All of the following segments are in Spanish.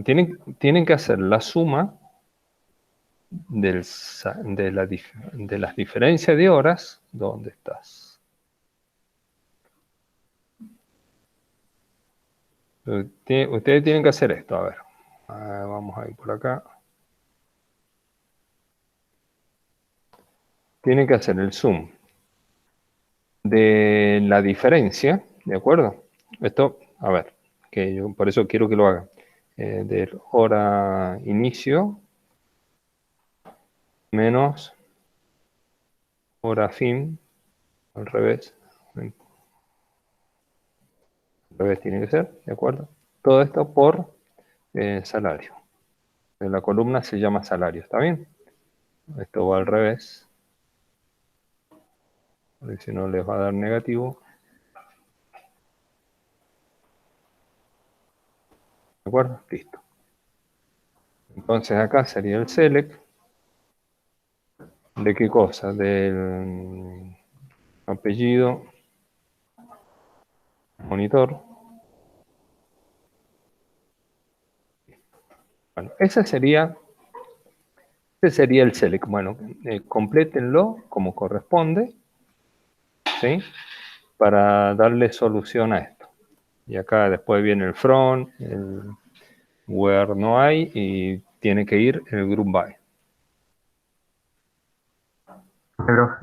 Tienen que hacer la suma de las diferencias de horas. ¿Dónde estás? Ustedes tienen que hacer esto, a ver. Vamos a ir por acá. Tienen que hacer el zoom de la diferencia, ¿de acuerdo? Esto, a ver, que yo por eso quiero que lo hagan. De hora inicio menos hora fin, al revés. Al revés tiene que ser, ¿de acuerdo? Todo esto por salario. La columna se llama salario, ¿está bien? Esto va al revés, porque si no les va a dar negativo. ¿De acuerdo? Listo. Entonces acá sería el select. ¿De qué cosa? Del apellido, monitor. Bueno, ese sería el select. Bueno, complétenlo como corresponde, ¿sí? Para darle solución a esto. Y acá después viene el from, el where no hay, y tiene que ir el group by. Pero,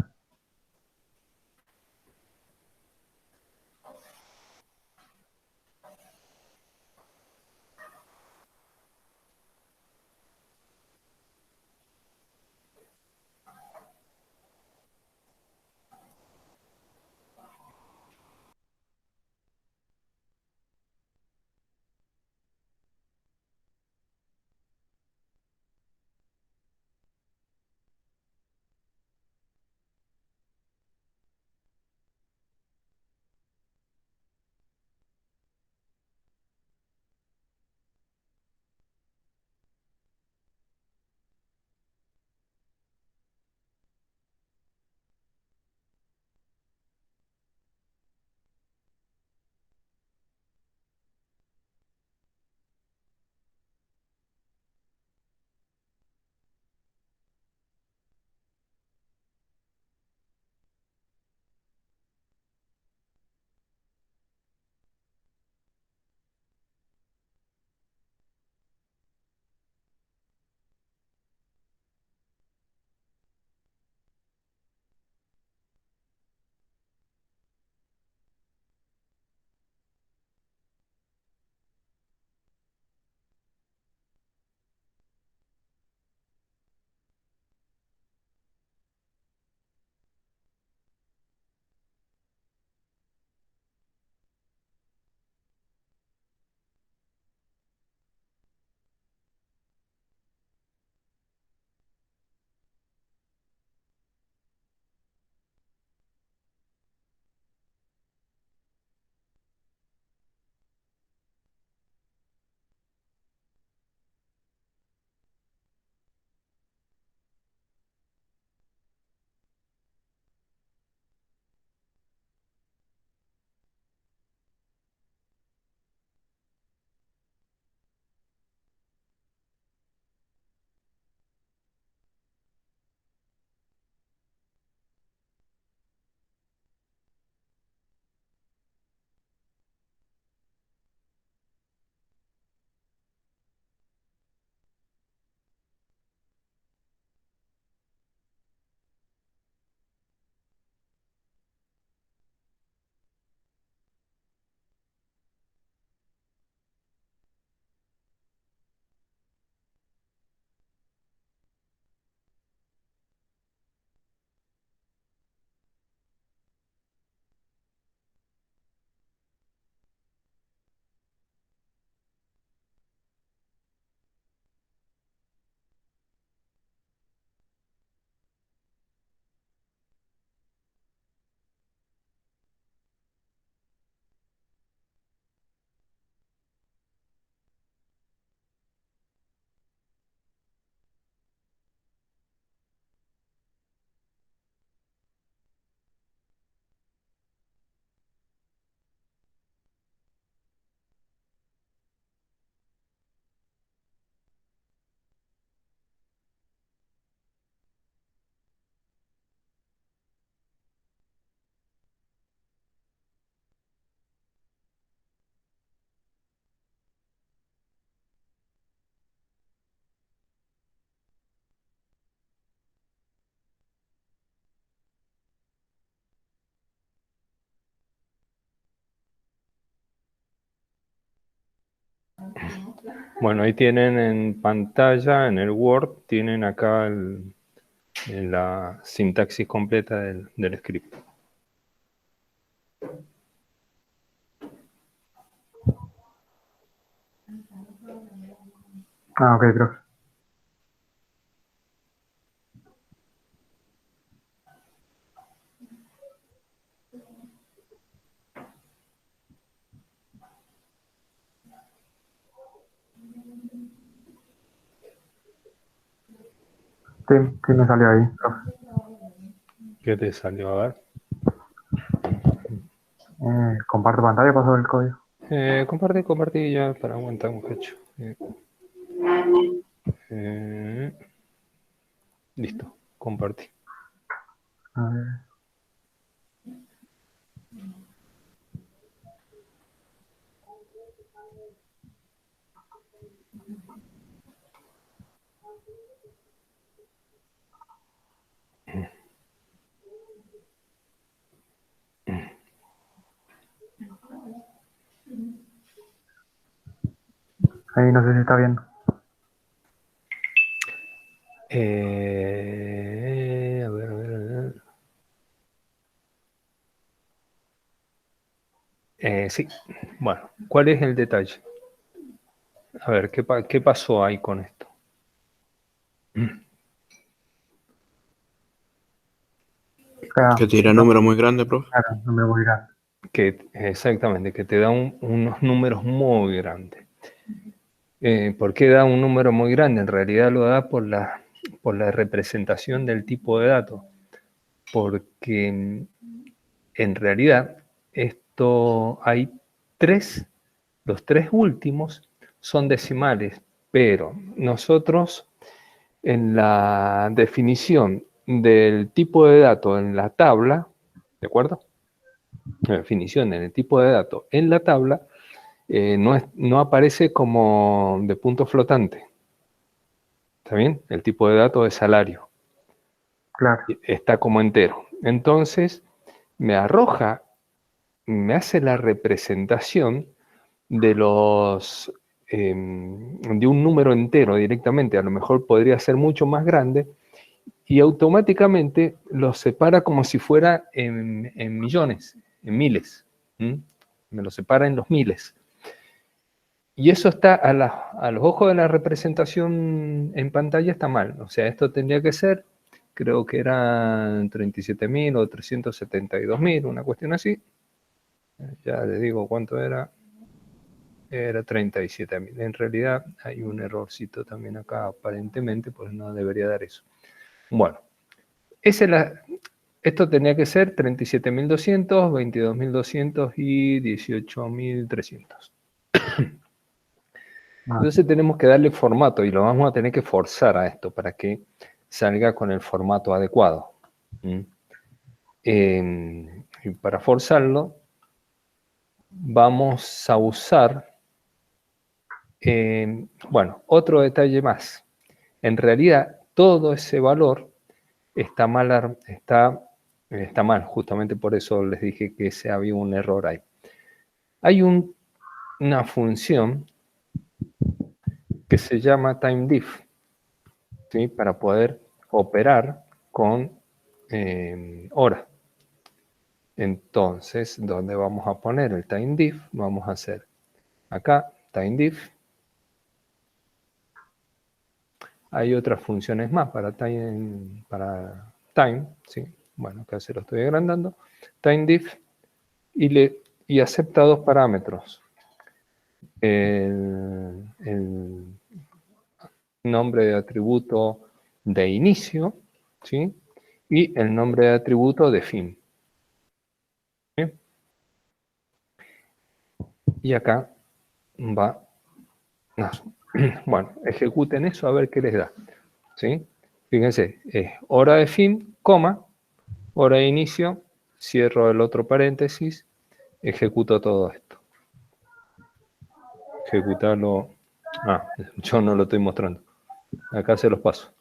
Bueno, ahí tienen en pantalla, en el Word, tienen acá la sintaxis completa del script. Ah, ok, profe. Sí, sí me salió ahí, profe. ¿Qué te salió? A ver. Comparto pantalla, paso el código. Compartí ya para aguantar un cacho. Listo, compartí. A ver. Ahí no sé si está bien. A ver, a ver, a ver. Sí, bueno, ¿cuál es el detalle? A ver, ¿qué pasó ahí con esto? Espera, Que tira número muy grande, profe. claro, no me voy a ir a... Exactamente, que te da unos números muy grandes. ¿Por qué da un número muy grande? En realidad lo da por la representación del tipo de dato. Porque en realidad esto hay los tres últimos son decimales, pero nosotros en la definición del tipo de dato en la tabla, ¿de acuerdo? La definición en el tipo de dato en la tabla no aparece como de punto flotante. ¿Está bien? El tipo de dato es salario. Claro, Está como entero. Entonces, me arroja, me hace la representación de de un número entero directamente. A lo mejor podría ser mucho más grande y automáticamente los separa como si fuera en millones, en miles. ¿Mm? Me lo separa en los miles. Y eso está a los ojos de la representación en pantalla está mal. O sea, esto tendría que ser, creo que eran 37.000 o 372.000, una cuestión así. Ya les digo cuánto era. Era 37.000. En realidad hay un errorcito también acá aparentemente, pues no debería dar eso. Bueno, esa es esto tenía que ser 37.200, 22.200 y 18.300. ah, Entonces tenemos que darle formato y lo vamos a tener que forzar a esto para que salga con el formato adecuado. ¿Mm? Y para forzarlo vamos a usar, bueno, otro detalle más. En realidad todo ese valor está mal, está mal, justamente por eso les dije que había un error ahí. Hay una función que se llama timediff, ¿sí? Para poder operar con hora. Entonces, ¿dónde vamos a poner el timediff? Vamos a hacer acá, timediff. Hay otras funciones más para time, ¿sí? Bueno, acá se lo estoy agrandando. Timediff y acepta dos parámetros. El nombre de atributo de inicio, ¿sí? Y el nombre de atributo de fin. ¿Sí? Y acá va, no, bueno, ejecuten eso a ver qué les da. ¿Sí? Fíjense, es hora de fin, coma, hora de inicio, cierro el otro paréntesis, ejecuto todo esto. Ejecutarlo. Ah, yo no lo estoy mostrando. Acá se los paso.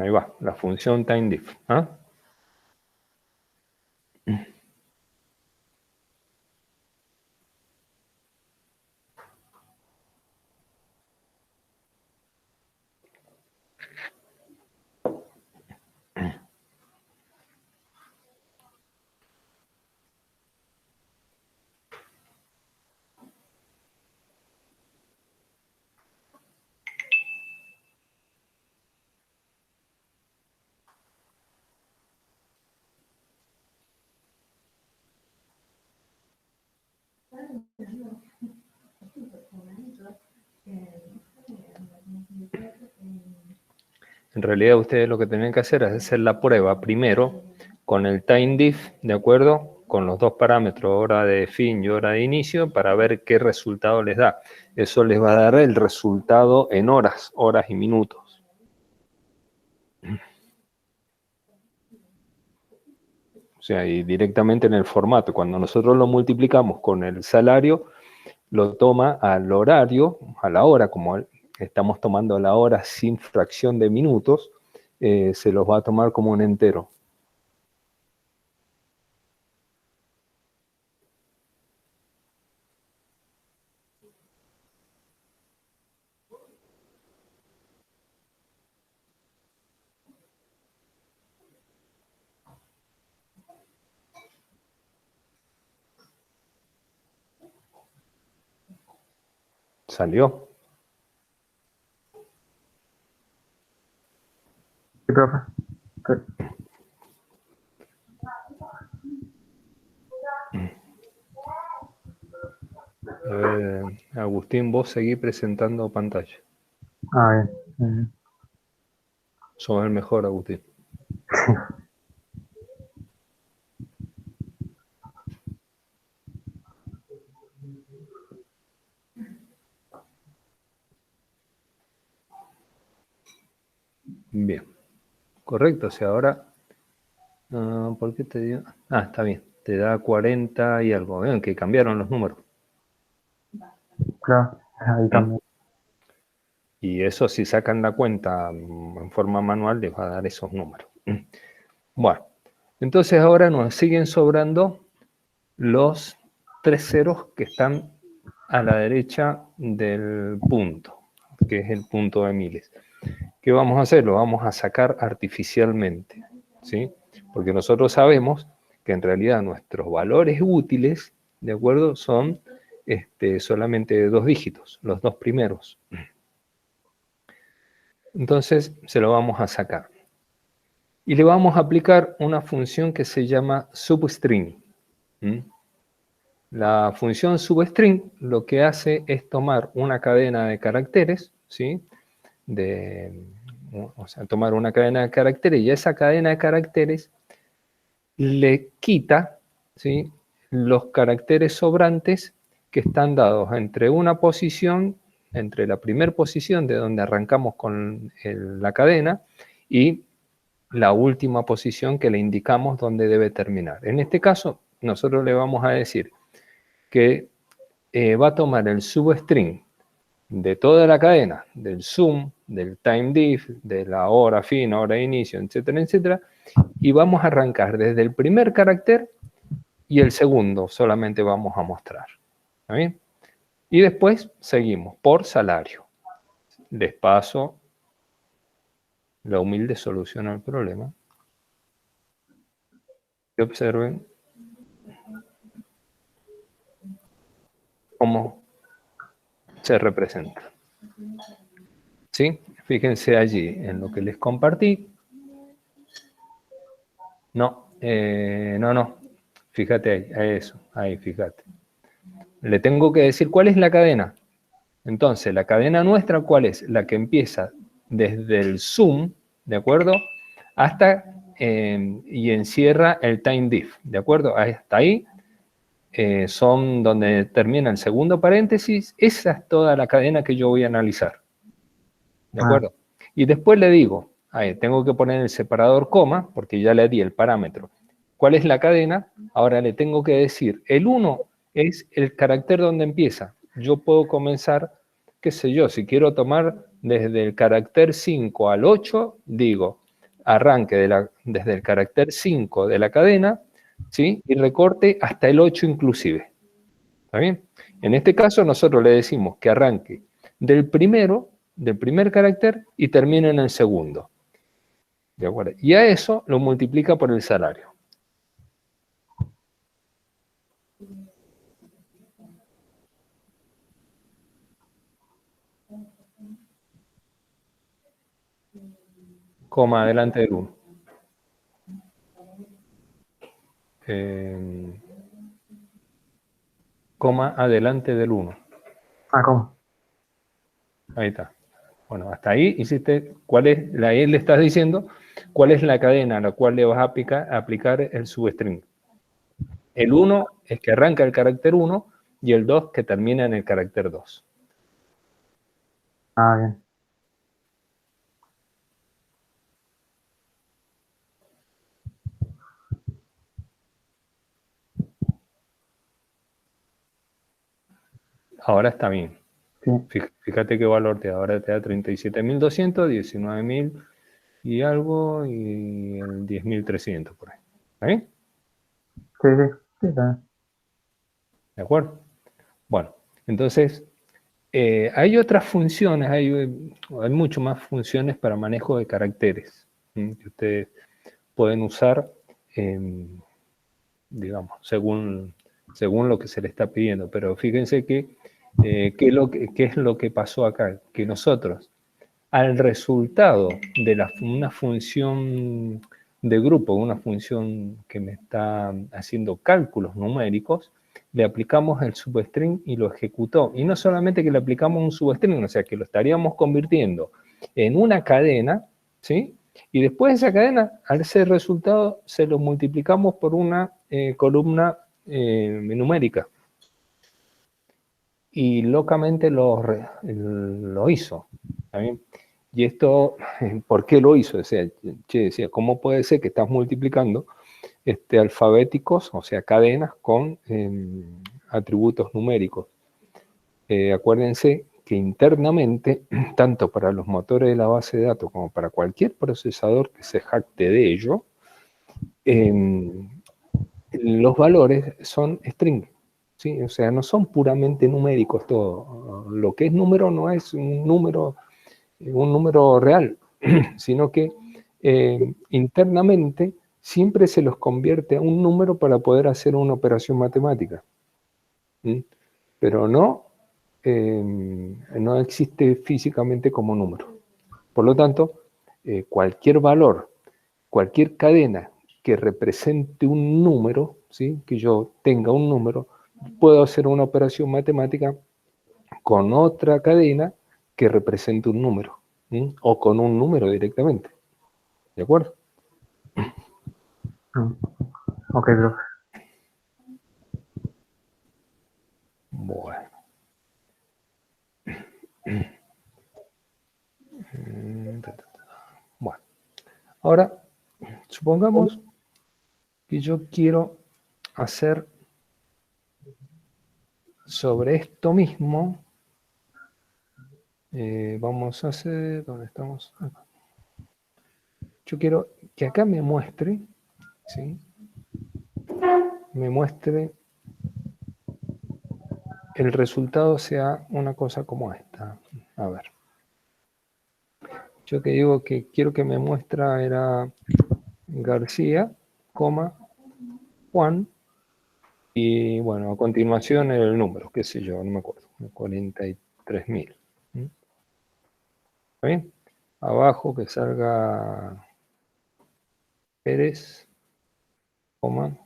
Ahí va, la función timediff. ¿Ah? En realidad ustedes lo que tienen que hacer es hacer la prueba primero con el timediff, ¿de acuerdo? Con los dos parámetros, hora de fin y hora de inicio, para ver qué resultado les da. Eso les va a dar el resultado en horas y minutos. O sea, y directamente en el formato, cuando nosotros lo multiplicamos con el salario, lo toma al horario, a la hora, como estamos tomando la hora sin fracción de minutos, se los va a tomar como un entero. ¿Salió? Sí, profe. A ver, Agustín, vos seguís presentando pantalla. Ah, bien. Sos el mejor, Agustín. Bien. Correcto, o sea, ahora... ¿por qué te dio? Ah, está bien. Te da 40 y algo. Vean que cambiaron los números. Claro, ahí también. Y eso, si sacan la cuenta en forma manual, les va a dar esos números. Bueno, entonces ahora nos siguen sobrando los 3 ceros que están a la derecha del punto, que es el punto de miles. ¿Qué vamos a hacer? Lo vamos a sacar artificialmente, ¿sí? Porque nosotros sabemos que en realidad nuestros valores útiles, ¿de acuerdo? Son solamente 2 dígitos, los 2 primeros. Entonces se lo vamos a sacar. Y le vamos a aplicar una función que se llama substring. La función substring lo que hace es tomar una cadena de caracteres, ¿sí? O sea, tomar una cadena de caracteres y a esa cadena de caracteres le quita, ¿sí?, los caracteres sobrantes que están dados entre una posición, entre la primera posición de donde arrancamos con la cadena y la última posición que le indicamos donde debe terminar. En este caso, nosotros le vamos a decir que va a tomar el substring de toda la cadena, del sum, del timediff, de la hora fin, hora de inicio, etcétera, etcétera, y vamos a arrancar desde el primer carácter y el segundo solamente vamos a mostrar. ¿Está bien? Y después seguimos por salario. Les paso la humilde solución al problema. Y observen cómo se representa. ¿Sí? Fíjense allí en lo que les compartí. No, no. Fíjate ahí, fíjate. Le tengo que decir cuál es la cadena. Entonces, la cadena nuestra, ¿cuál es? La que empieza desde el sum, ¿de acuerdo? Hasta, y encierra el timediff, ¿de acuerdo? Hasta ahí son donde termina el segundo paréntesis. Esa es toda la cadena que yo voy a analizar, ¿de acuerdo? Y después le digo, tengo que poner el separador coma, porque ya le di el parámetro. ¿Cuál es la cadena? Ahora le tengo que decir, el 1 es el carácter donde empieza. Yo puedo comenzar, qué sé yo, si quiero tomar desde el carácter 5 al 8, digo, arranque desde el carácter 5 de la cadena, ¿sí? Y recorte hasta el 8 inclusive. ¿Está bien? En este caso nosotros le decimos que arranque del primer carácter y termine en el segundo. ¿De acuerdo? Y a eso lo multiplica por el salario. Coma adelante del 1. Coma adelante del 1. Ah, ¿cómo? Ahí está. Bueno, hasta ahí hiciste, él le estás diciendo cuál es la cadena a la cual le vas a aplicar el substring. El 1 es que arranca el carácter 1 y el 2 que termina en el carácter 2. Ah, bien. Ahora está bien. Sí, Fíjate qué valor te da. Ahora te da 37.200, 19.000 y algo y el 10.300 por ahí. ¿Está bien? sí, sí, sí, está bien. ¿De acuerdo? Bueno, entonces hay otras funciones, hay mucho más funciones para manejo de caracteres que ustedes pueden usar, digamos, según lo que se le está pidiendo. Pero fíjense que, ¿qué es lo que pasó acá? Que nosotros, al resultado de una función de grupo, una función que me está haciendo cálculos numéricos, le aplicamos el substring y lo ejecutó. Y no solamente que le aplicamos un substring, o sea, que lo estaríamos convirtiendo en una cadena, ¿sí? Y después de esa cadena, a ese resultado se lo multiplicamos por una columna numérica. Y locamente lo hizo. ¿Está bien? Y esto, ¿por qué lo hizo? Decía, ¿cómo puede ser que estás multiplicando alfabéticos, o sea, cadenas, con atributos numéricos? Acuérdense que internamente, tanto para los motores de la base de datos como para cualquier procesador que se jacte de ello, los valores son string, ¿sí? O sea, no son puramente numéricos todo. Lo que es número no es un número real, sino que internamente siempre se los convierte a un número para poder hacer una operación matemática. ¿Sí? Pero no existe físicamente como número. Por lo tanto, cualquier valor, cualquier cadena que represente un número, ¿sí? Que yo tenga un número, puedo hacer una operación matemática con otra cadena que represente un número, ¿sí? O con un número directamente. ¿De acuerdo? Mm. Ok, profe. Bueno. Bueno. Ahora, supongamos que yo quiero hacer sobre esto mismo, vamos a hacer, ¿dónde estamos? Acá. Yo quiero que acá me muestre, ¿sí? Me muestre el resultado sea una cosa como esta. A ver. Yo que digo que quiero que me muestra era García, coma, Juan, y bueno, a continuación el número, qué sé yo, no me acuerdo, 43.000. ¿Está bien? Abajo que salga Pérez, coma,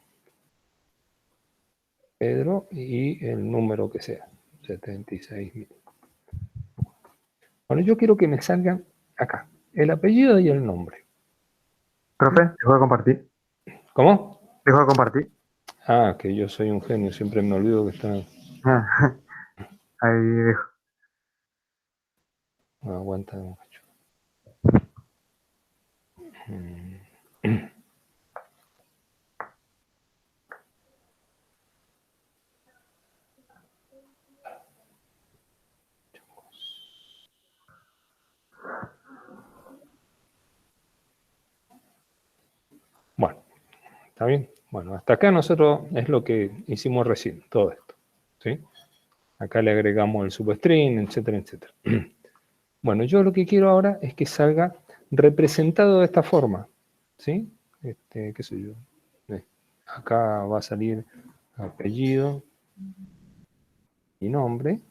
Pedro y el número que sea, 76.000. Bueno, yo quiero que me salgan acá, el apellido y el nombre. Profe, dejo de compartir. ¿Cómo? Dejo de compartir. Ah, que yo soy un genio, siempre me olvido que está... Ah, ahí dejo. No, aguanta un cacho. ¿Está bien? Bueno, hasta acá nosotros es lo que hicimos recién, todo esto. ¿Sí? Acá le agregamos el substring, etcétera, etcétera. Bueno, yo lo que quiero ahora es que salga representado de esta forma. ¿Sí? ¿Qué sé yo? Acá va a salir apellido y nombre.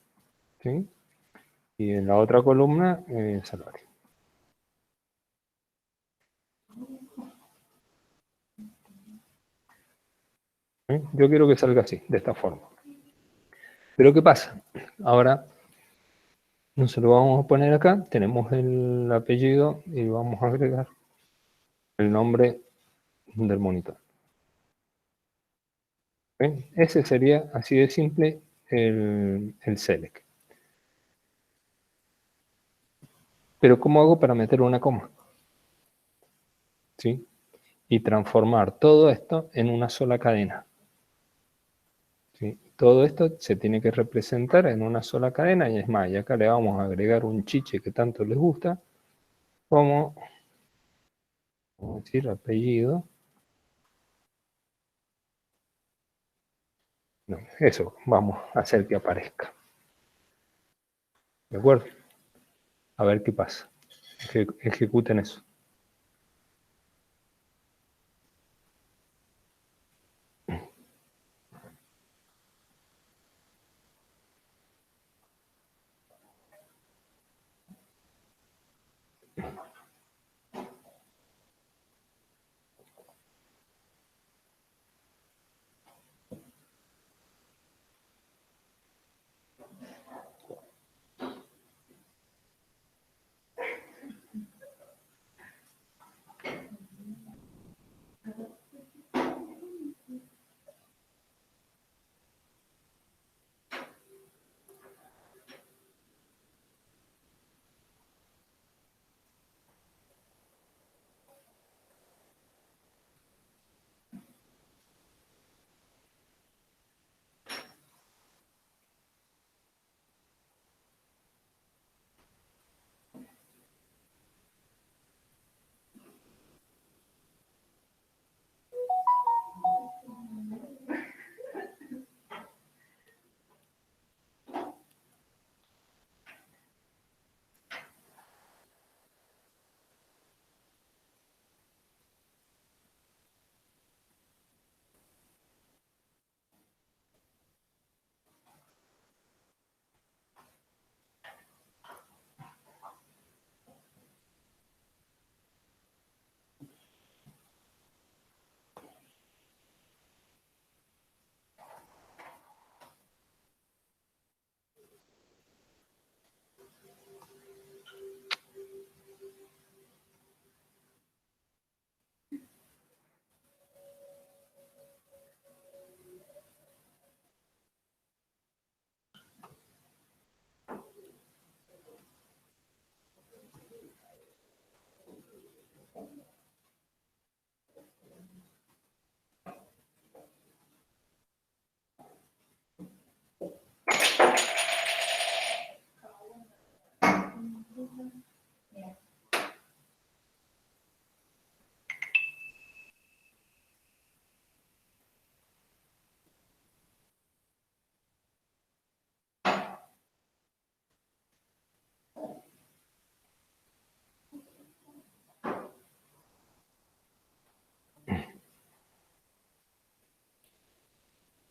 ¿Sí? Y en la otra columna, salario. ¿Sí? Yo quiero que salga así, de esta forma. Pero ¿qué pasa? Ahora no se lo vamos a poner acá, tenemos el apellido y vamos a agregar el nombre del monitor. ¿Sí? Ese sería así de simple el select. Pero ¿cómo hago para meter una coma? ¿Sí? Y transformar todo esto en una sola cadena. ¿Sí? Todo esto se tiene que representar en una sola cadena, y es más, y acá le vamos a agregar un chiche que tanto les gusta, como, vamos a decir, apellido. No, eso vamos a hacer que aparezca. ¿De acuerdo? A ver qué pasa. Ejecuten eso.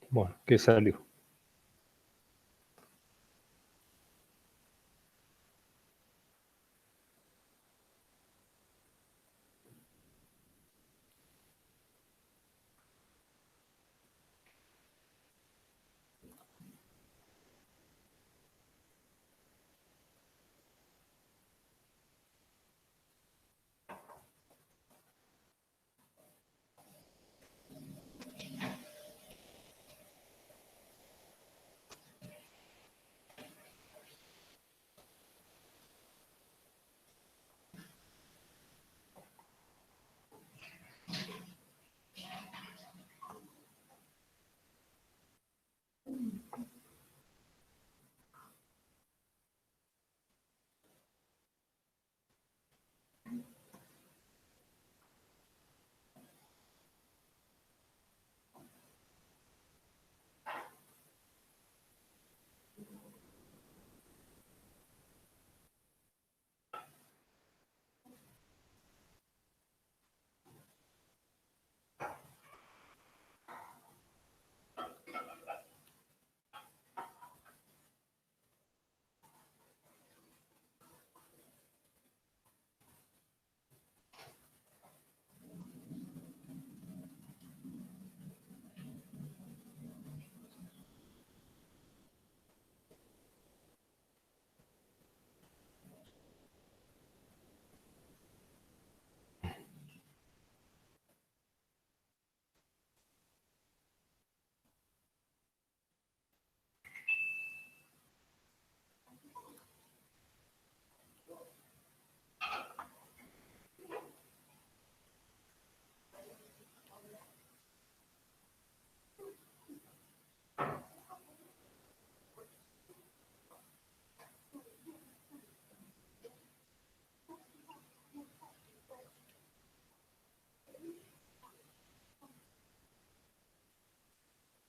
Bueno, ¿qué salió?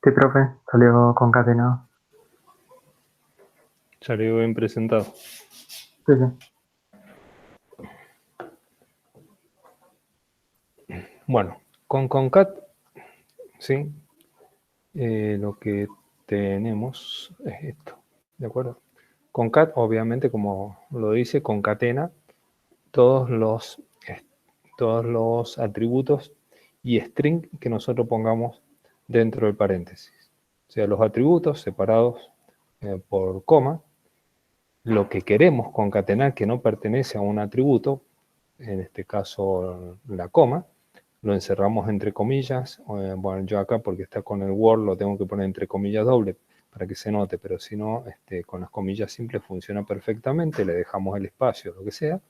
Sí, profe, salió concatenado. Salió bien presentado. Sí, sí. Bueno, con concat, ¿sí? Lo que tenemos es esto, ¿de acuerdo? Concat, obviamente, como lo dice, concatena todos los, todos los atributos y string que nosotros pongamos dentro del paréntesis. O sea, los atributos separados por coma, lo que queremos concatenar que no pertenece a un atributo, en este caso la coma, lo encerramos entre comillas. Bueno, yo acá porque está con el Word lo tengo que poner entre comillas doble para que se note, pero si no, con las comillas simples funciona perfectamente, le dejamos el espacio, lo que sea.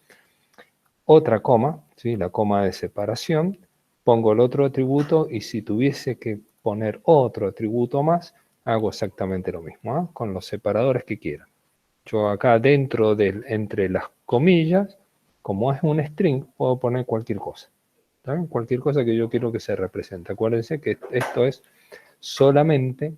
Otra coma, ¿sí? La coma de separación, pongo el otro atributo y si tuviese que poner otro atributo más, hago exactamente lo mismo, ¿eh? Con los separadores que quiera. Yo acá dentro de, entre las comillas, como es un string, puedo poner cualquier cosa. ¿Saben? Cualquier cosa que yo quiero que se represente. Acuérdense que esto es solamente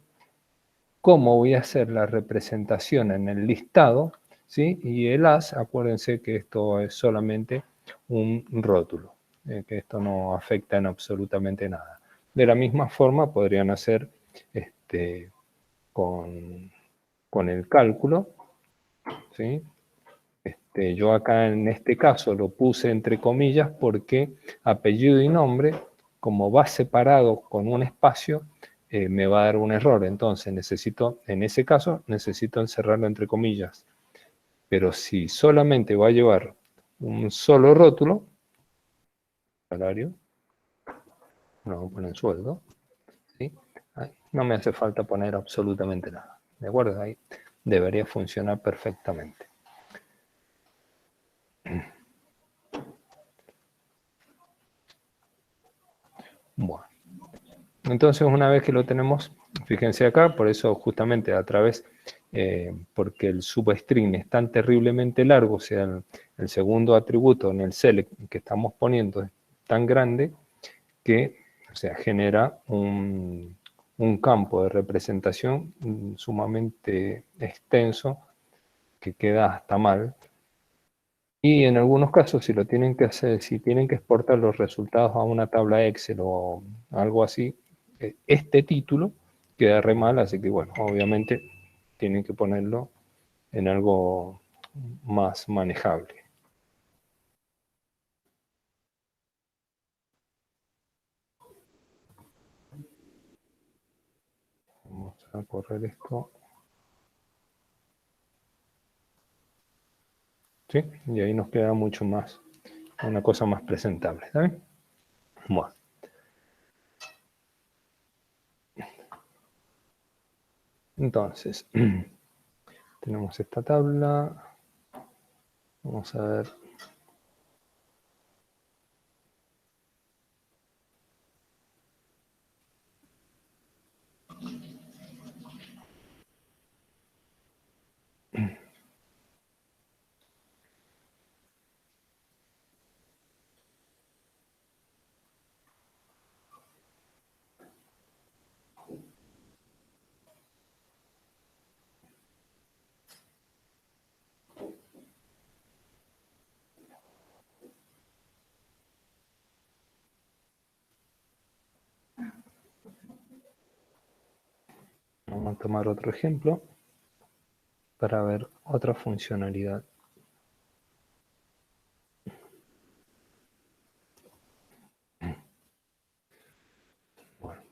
cómo voy a hacer la representación en el listado, ¿sí? Y el as, acuérdense que esto es solamente un rótulo, que esto no afecta en absolutamente nada. De la misma forma podrían hacer con, con el cálculo, ¿sí? Yo acá en este caso lo puse entre comillas porque apellido y nombre, como va separado con un espacio, me va a dar un error. Entonces necesito, en ese caso, necesito encerrarlo entre comillas. Pero si solamente va a llevar un solo rótulo, salario, no vamos a poner sueldo, ¿sí? Ahí no me hace falta poner absolutamente nada. ¿De acuerdo? Ahí debería funcionar perfectamente. Bueno. Entonces, una vez que lo tenemos, fíjense acá, por eso justamente a través, porque el substring es tan terriblemente largo, o sea, el segundo atributo en el select que estamos poniendo es tan grande que, o sea, genera un campo de representación sumamente extenso que queda hasta mal. Y en algunos casos, si lo tienen que hacer, si tienen que exportar los resultados a una tabla Excel o algo así, este título queda re mal, así que bueno, obviamente tienen que ponerlo en algo más manejable. Vamos a correr esto. ¿Sí? Y ahí nos queda mucho más, una cosa más presentable. ¿Saben? Bueno. Entonces, tenemos esta tabla. Vamos a ver. Vamos a tomar otro ejemplo para ver otra funcionalidad. Bueno.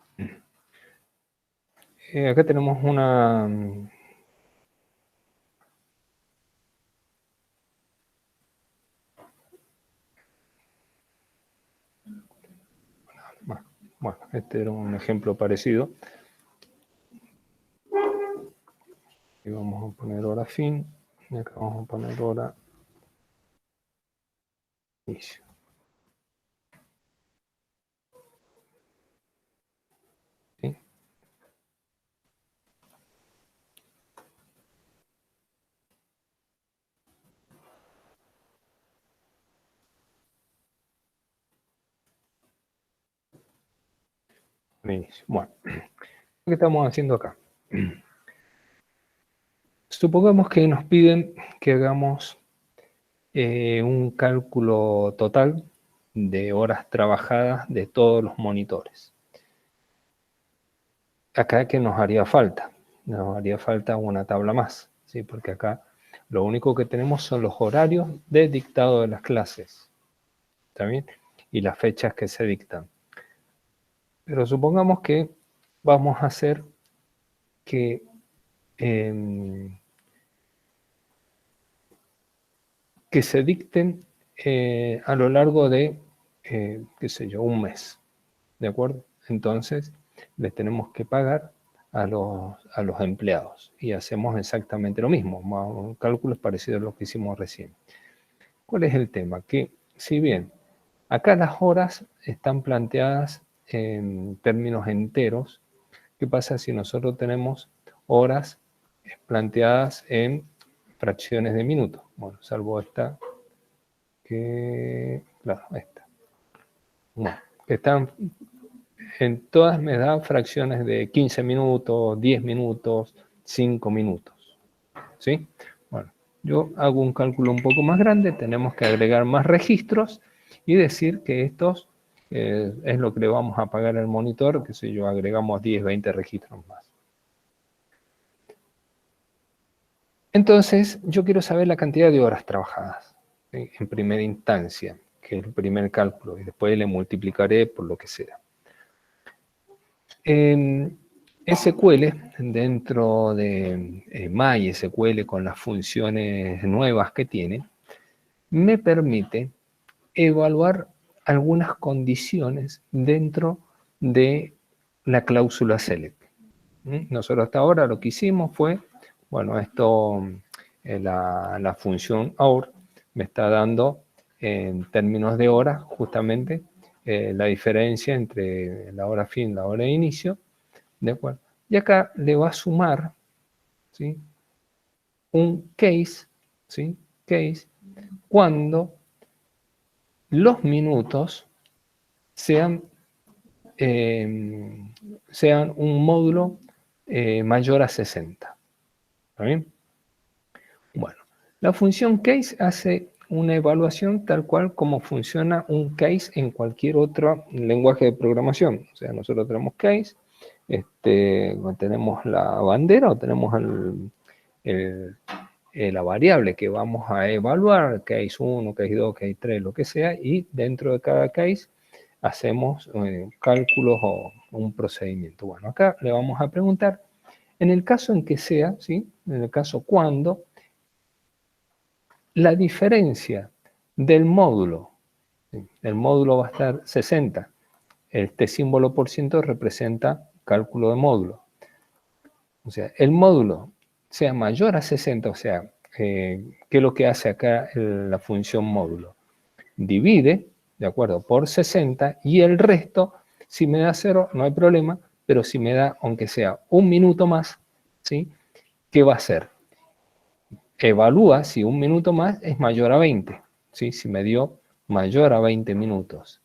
Acá tenemos una... Bueno, este era un ejemplo parecido. Y vamos a poner hora fin. Y acá vamos a poner hora inicio. ¿Sí? Inicio. Bueno, ¿Qué estamos haciendo acá? Supongamos que nos piden que hagamos un cálculo total de horas trabajadas de todos los monitores. Acá, ¿qué nos haría falta? Nos haría falta una tabla más, ¿sí? Porque acá lo único que tenemos son los horarios de dictado de las clases, ¿está bien? Y las fechas que se dictan. Pero supongamos que vamos a hacer que se dicten a lo largo de, qué sé yo, un mes, ¿de acuerdo? Entonces, les tenemos que pagar a los empleados y hacemos exactamente lo mismo, cálculos parecidos a lo que hicimos recién. ¿Cuál es el tema? Que si bien acá las horas están planteadas en términos enteros, ¿qué pasa si nosotros tenemos horas planteadas en fracciones de minutos? Bueno, salvo esta, claro, esta. Bueno, que están en todas me dan fracciones de 15 minutos, 10 minutos, 5 minutos. ¿Sí? Bueno, yo hago un cálculo un poco más grande, tenemos que agregar más registros y decir que estos es lo que le vamos a pagar al monitor, que si yo agregamos 10, 20 registros más. Entonces, yo quiero saber la cantidad de horas trabajadas, ¿sí? En primera instancia, que es el primer cálculo, y después le multiplicaré por lo que sea. SQL, dentro de MySQL con las funciones nuevas que tiene, me permite evaluar algunas condiciones dentro de la cláusula select. Nosotros hasta ahora lo que hicimos fue, bueno, esto, la función OUR me está dando en términos de horas justamente la diferencia entre la hora fin y la hora de inicio, ¿de acuerdo? Y acá le va a sumar, ¿sí?, un case, ¿sí?, case, cuando los minutos sean un módulo mayor a 60. ¿Está bien? Bueno, la función case hace una evaluación tal cual como funciona un case en cualquier otro lenguaje de programación. O sea, nosotros tenemos case, tenemos la bandera o tenemos la variable que vamos a evaluar, case 1, case 2, case 3, lo que sea, y dentro de cada case hacemos cálculos o un procedimiento. Bueno, acá le vamos a preguntar, en el caso en que sea, ¿sí?, en el caso cuando, la diferencia del módulo, ¿sí?, el módulo va a estar 60, este símbolo por ciento representa cálculo de módulo. O sea, el módulo sea mayor a 60, o sea, ¿qué es lo que hace acá la función módulo? Divide, ¿de acuerdo?, por 60 y el resto, si me da 0, no hay problema, pero si me da, aunque sea un minuto más, ¿sí?, ¿qué va a hacer? Evalúa si un minuto más es mayor a 20, ¿sí?, si me dio mayor a 20 minutos.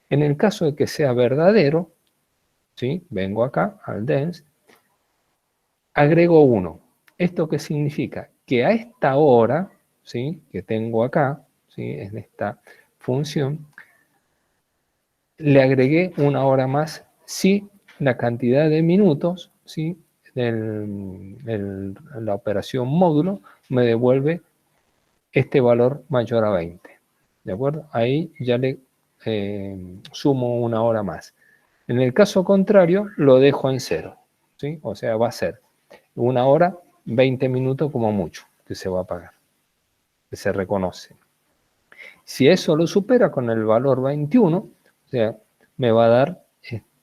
En el caso de que sea verdadero, ¿sí?, vengo acá al dense, agrego 1. ¿Esto qué significa? Que a esta hora, ¿sí?, que tengo acá, ¿sí?, en esta función, le agregué una hora más si la cantidad de minutos, ¿sí?, la operación módulo me devuelve este valor mayor a 20. ¿De acuerdo? Ahí ya le sumo una hora más. En el caso contrario, lo dejo en 0, ¿sí? O sea, va a ser una hora, 20 minutos como mucho, que se va a pagar, que se reconoce. Si eso lo supera con el valor 21, o sea, me va a dar,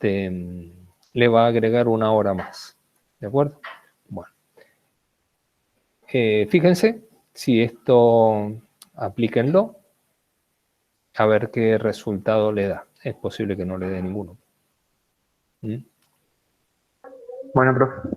le va a agregar una hora más. ¿De acuerdo? Bueno. Fíjense, si esto aplíquenlo, a ver qué resultado le da. Es posible que no le dé ninguno. ¿Mm? Bueno, profe.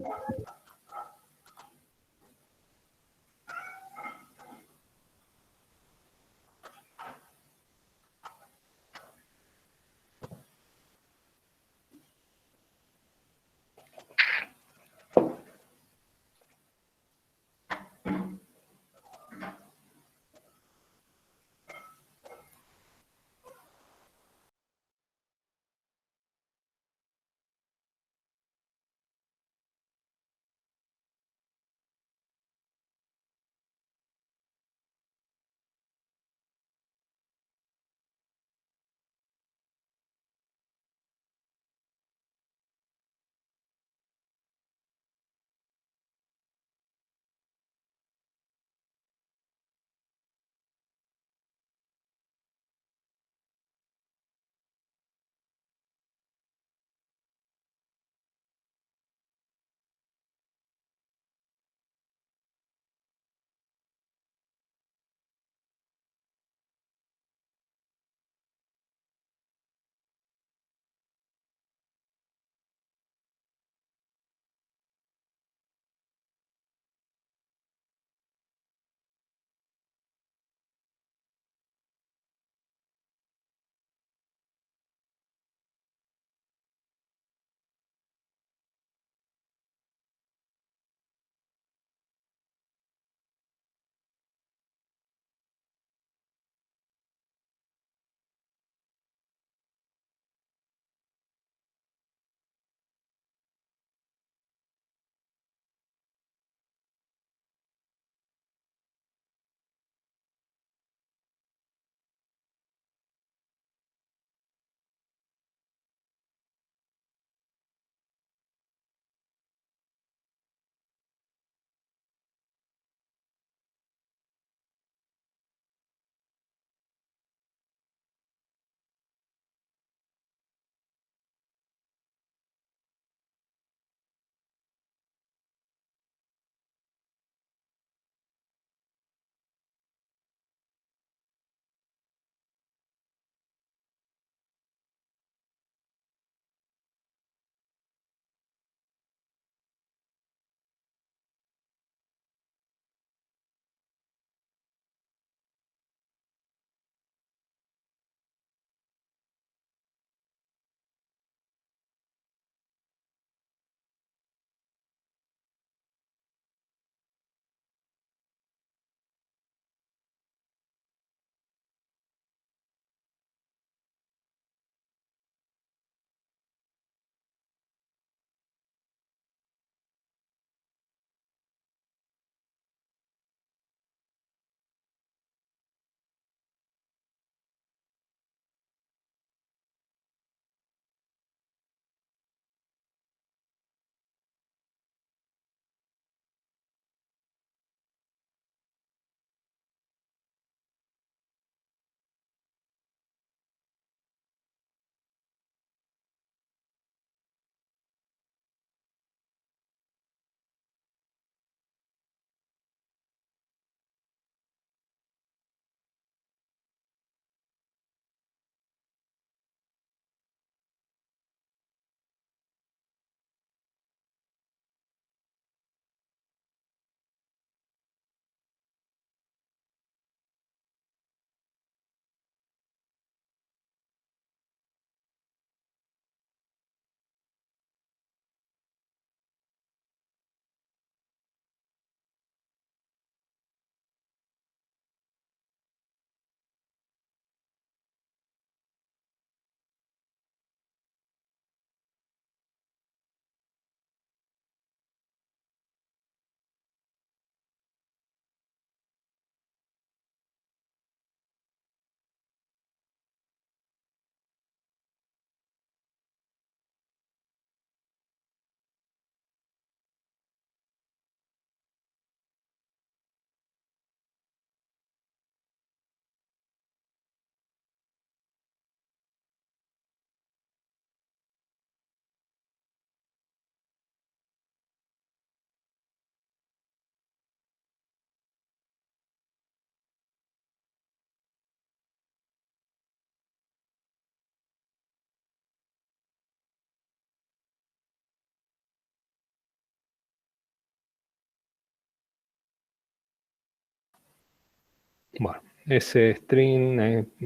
Bueno, ese string,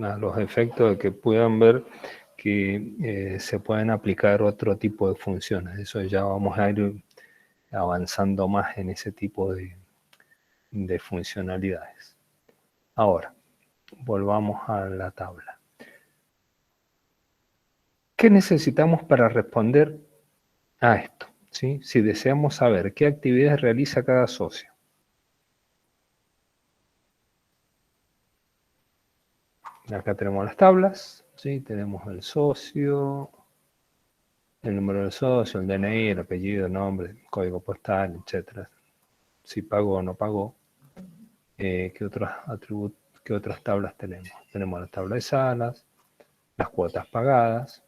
a los efectos de que puedan ver que se pueden aplicar otro tipo de funciones. Eso ya vamos a ir avanzando más en ese tipo de funcionalidades. Ahora, volvamos a la tabla. ¿Qué necesitamos para responder a esto? ¿Sí? Si deseamos saber qué actividades realiza cada socio. Acá tenemos las tablas, ¿sí? Tenemos el socio, el número del socio, el DNI, el apellido, el nombre, código postal, etc. Si pagó o no pagó. ¿Qué otros atributos, qué otras tablas tenemos? Tenemos la tabla de salas, las cuotas pagadas,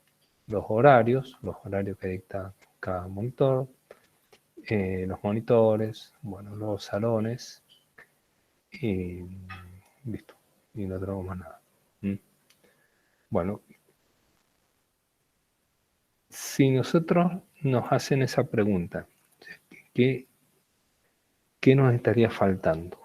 los horarios que dicta cada monitor, los monitores, bueno, los salones, y listo. Y no tenemos más nada. Bueno, si nosotros nos hacen esa pregunta, ¿qué nos estaría faltando?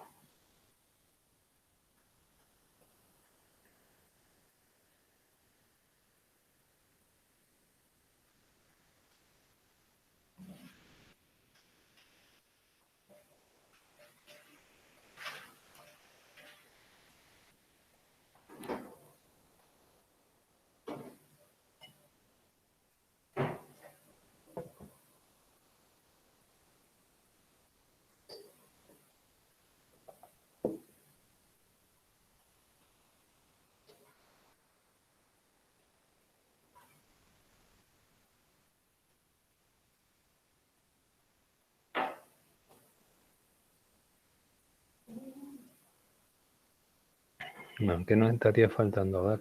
No, ¿qué nos estaría faltando? A ver.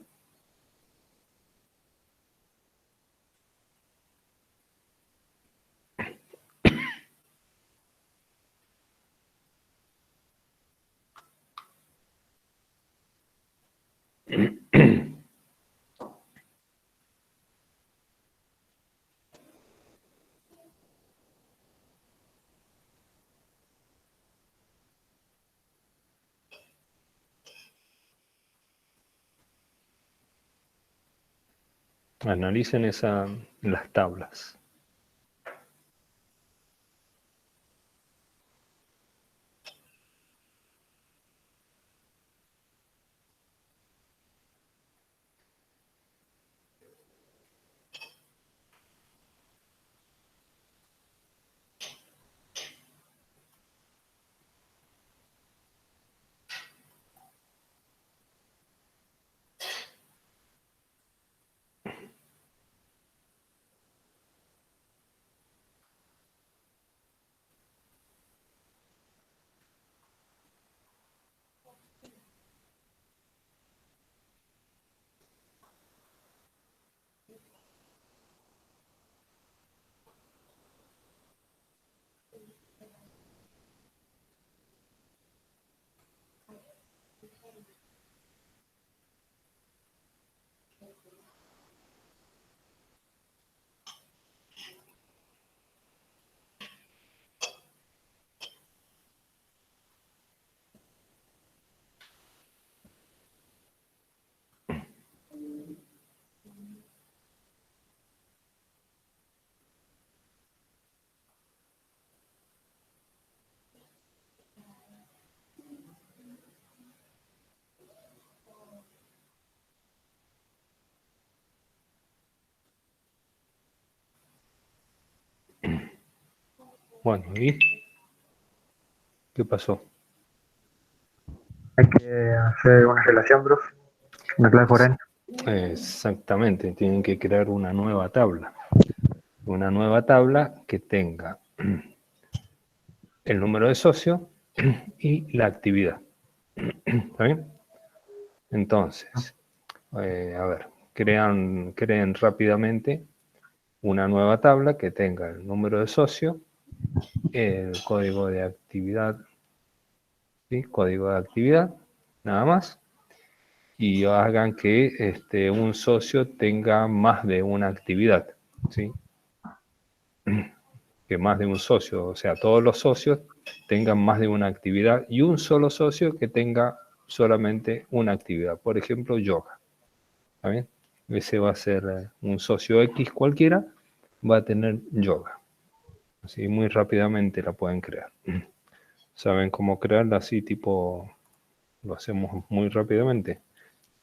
Analicen las tablas. Bueno, ¿y qué pasó? Hay que hacer una relación, profe. Una clave foral. Exactamente, tienen que crear una nueva tabla. Una nueva tabla que tenga el número de socio y la actividad. ¿Está bien? Entonces, a ver, creen rápidamente una nueva tabla que tenga el número de socio, el código de actividad, ¿sí? Código de actividad, nada más, y hagan que un socio tenga más de una actividad, ¿sí? Que más de un socio, o sea, todos los socios tengan más de una actividad y un solo socio que tenga solamente una actividad. Por ejemplo, yoga. ¿Está bien? Ese va a ser un socio X cualquiera, va a tener yoga. Así muy rápidamente la pueden crear. ¿Saben cómo crearla así tipo? Lo hacemos muy rápidamente.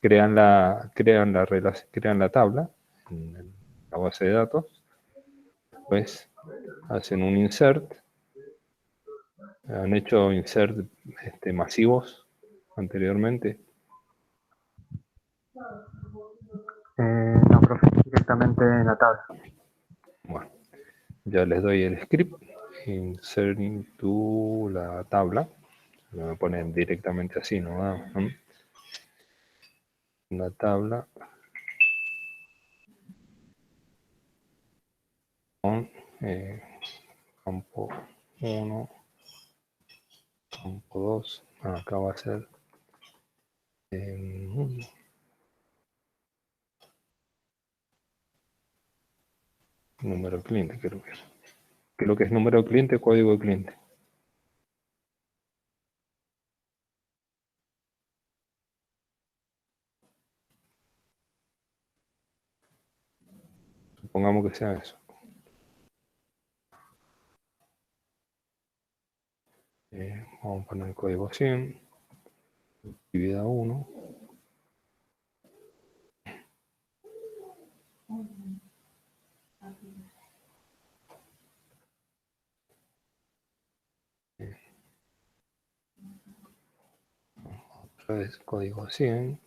Crean la tabla en la base de datos. Después hacen un insert. Han hecho insert masivos anteriormente. No, profe, directamente en la tabla. Bueno, ya les doy el script. Insert into la tabla. Me ponen directamente así, ¿no? La tabla con campo 1, campo 2. Acá va a ser número de cliente, creo que es. Creo que es número de cliente, código de cliente. Supongamos que sea eso. Vamos a poner el código 100, actividad 1. Otra vez código 100,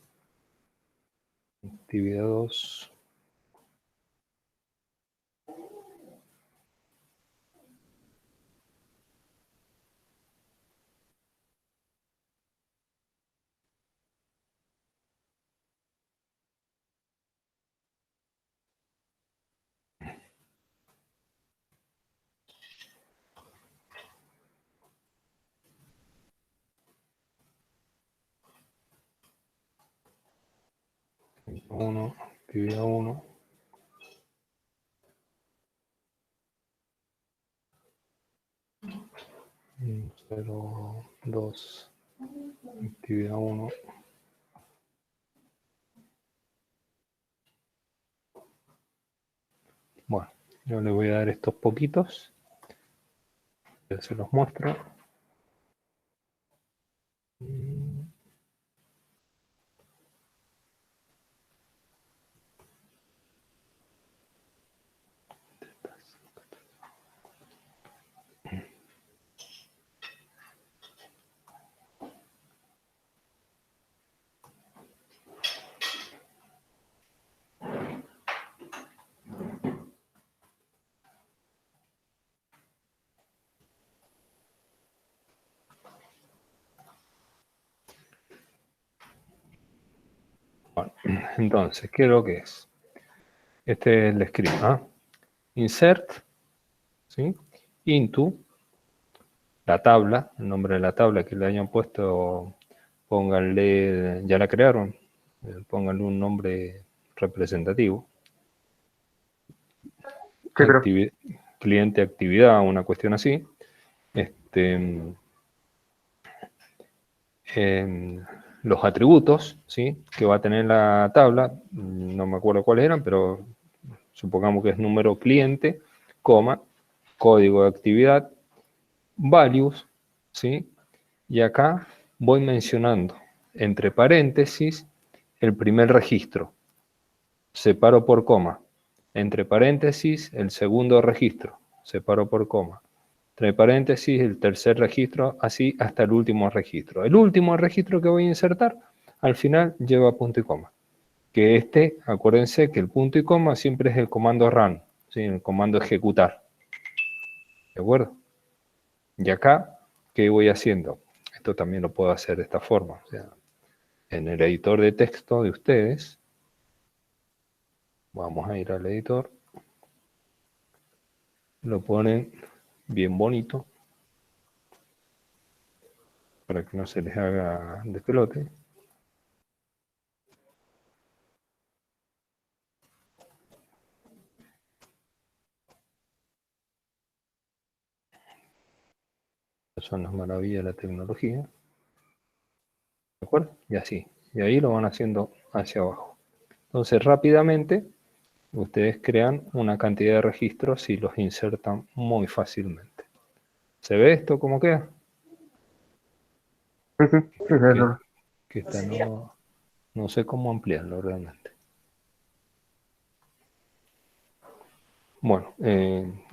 actividad 2. Actividad 1. Cero, 2, actividad 1. Bueno, yo le voy a dar estos poquitos. Ya se los muestro. Bueno, entonces, ¿qué es lo que es? Este es el script. Insert, ¿sí? Into la tabla, el nombre de la tabla que le hayan puesto, pónganle, ya la crearon, pónganle un nombre representativo. Sí, pero Cliente, actividad, una cuestión así. Los atributos, ¿sí? Que va a tener la tabla, no me acuerdo cuáles eran, pero supongamos que es número cliente, coma, código de actividad, values, ¿sí? Y acá voy mencionando, entre paréntesis, el primer registro, separo por coma, entre paréntesis, el segundo registro, separo por coma, entre paréntesis, el tercer registro, así hasta el último registro. El último registro que voy a insertar, al final lleva punto y coma. Que acuérdense que el punto y coma siempre es el comando run, ¿sí? El comando ejecutar. ¿De acuerdo? Y acá, ¿qué voy haciendo? Esto también lo puedo hacer de esta forma. O sea, en el editor de texto de ustedes, vamos a ir al editor, lo ponen bien bonito, para que no se les haga de pelote. Son las maravillas de la tecnología. acuerdo? Y así. Y ahí lo van haciendo hacia abajo. Entonces rápidamente ustedes crean una cantidad de registros y los insertan muy fácilmente. ¿Se ve esto cómo queda? Sí, sí, sí, se ve Que, solo. no sé cómo ampliarlo realmente. Bueno,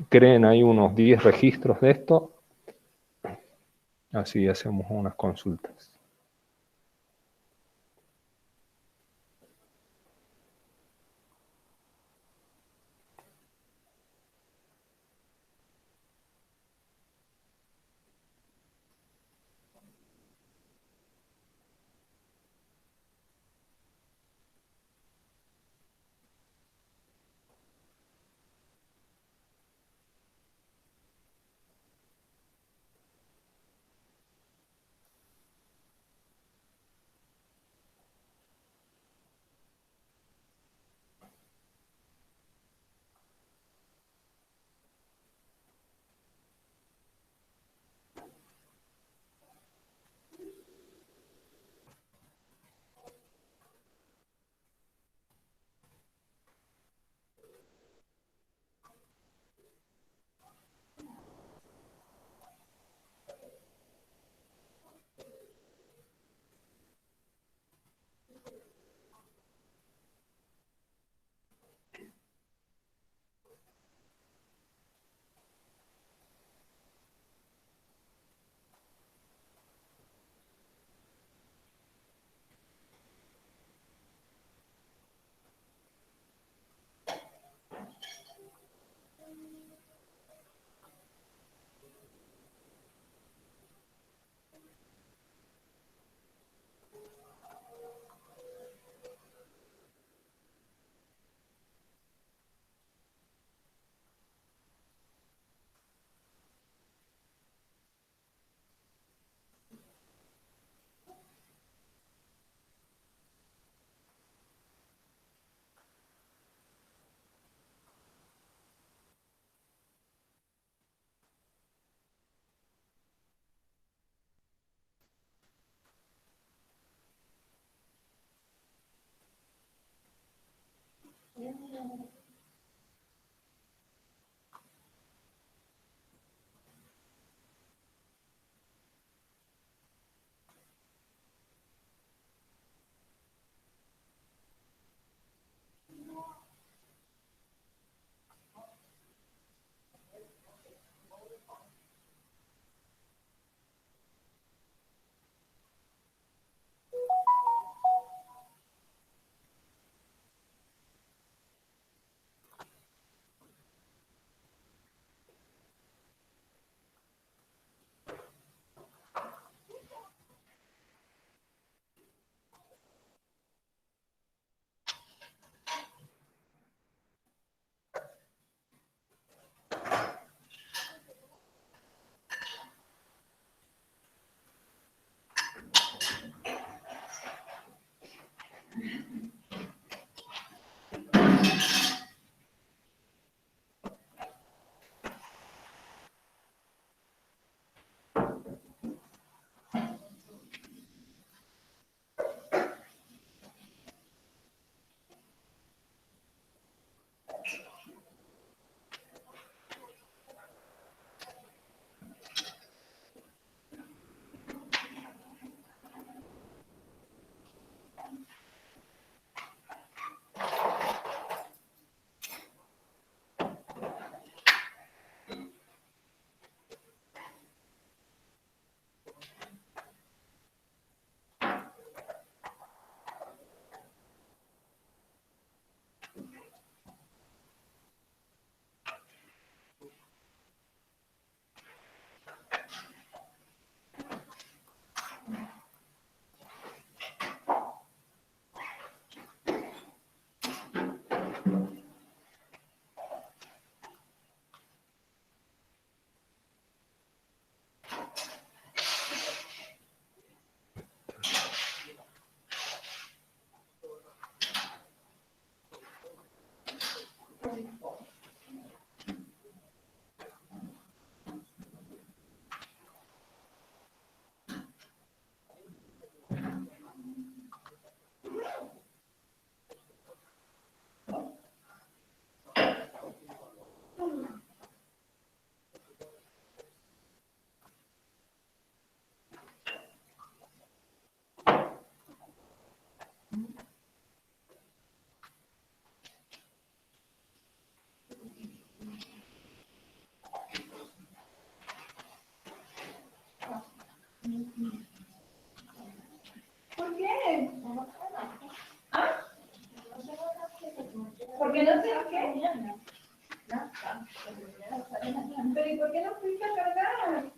creen ahí unos 10 registros de esto, así hacemos unas consultas. Porque no sé qué. Pero ¿y por qué no fuiste a cargar?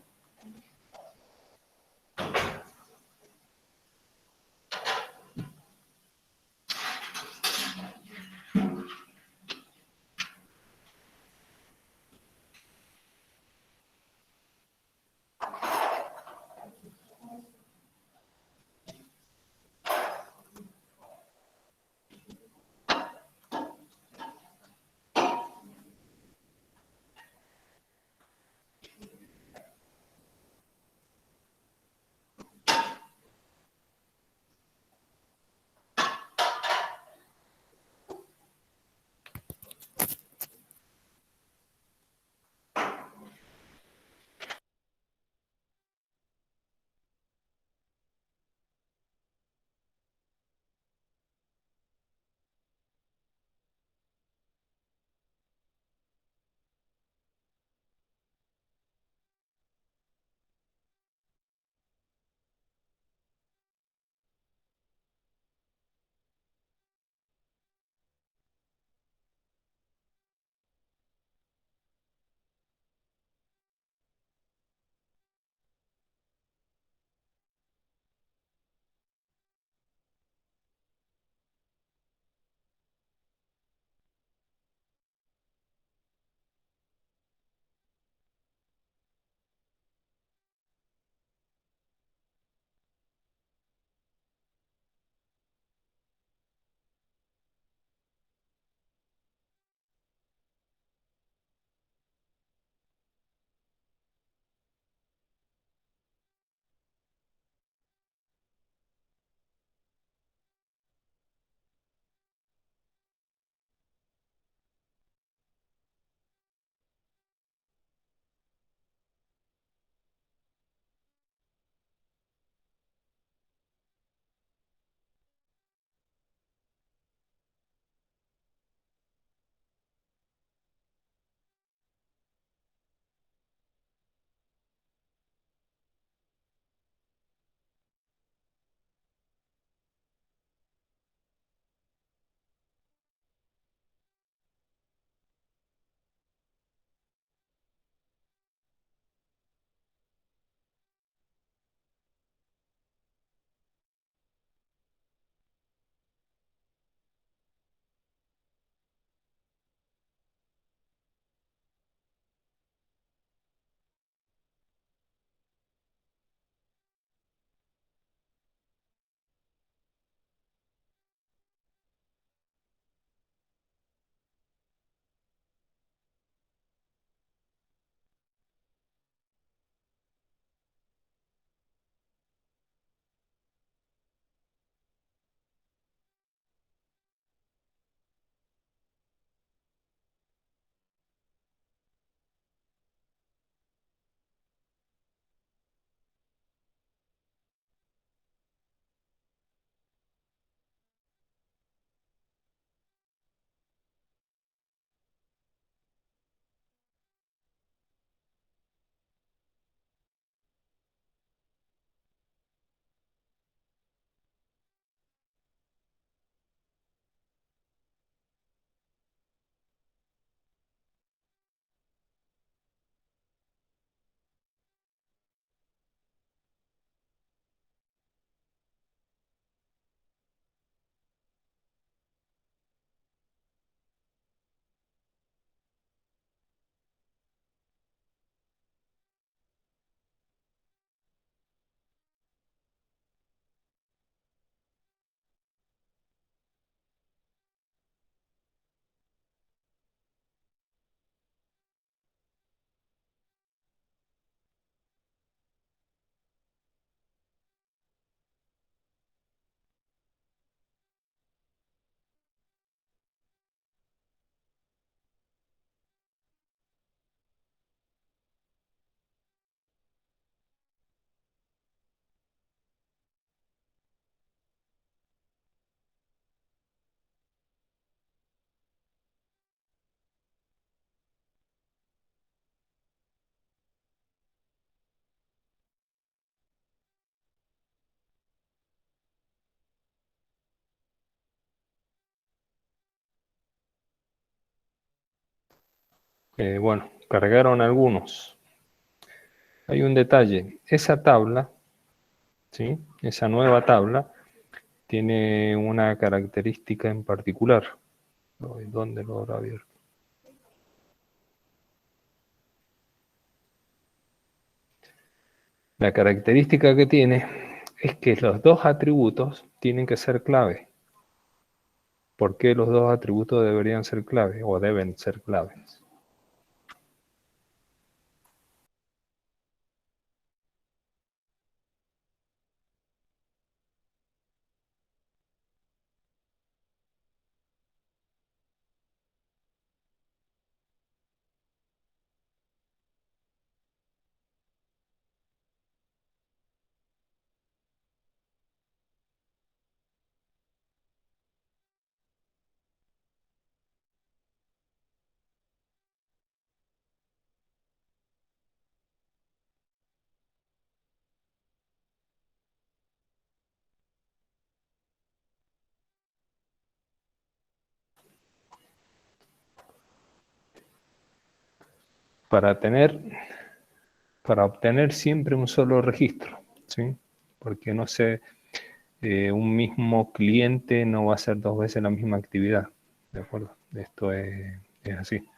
Bueno, cargaron algunos. Hay un detalle. Esa tabla, ¿sí? Esa nueva tabla tiene una característica en particular. ¿Dónde lo habrá abierto? La característica que tiene es que los dos atributos tienen que ser clave. ¿Por qué los dos atributos deberían ser clave o deben ser claves? Para obtener siempre un solo registro, ¿sí? Porque no sé, un mismo cliente no va a hacer dos veces la misma actividad, ¿de acuerdo? Esto es así.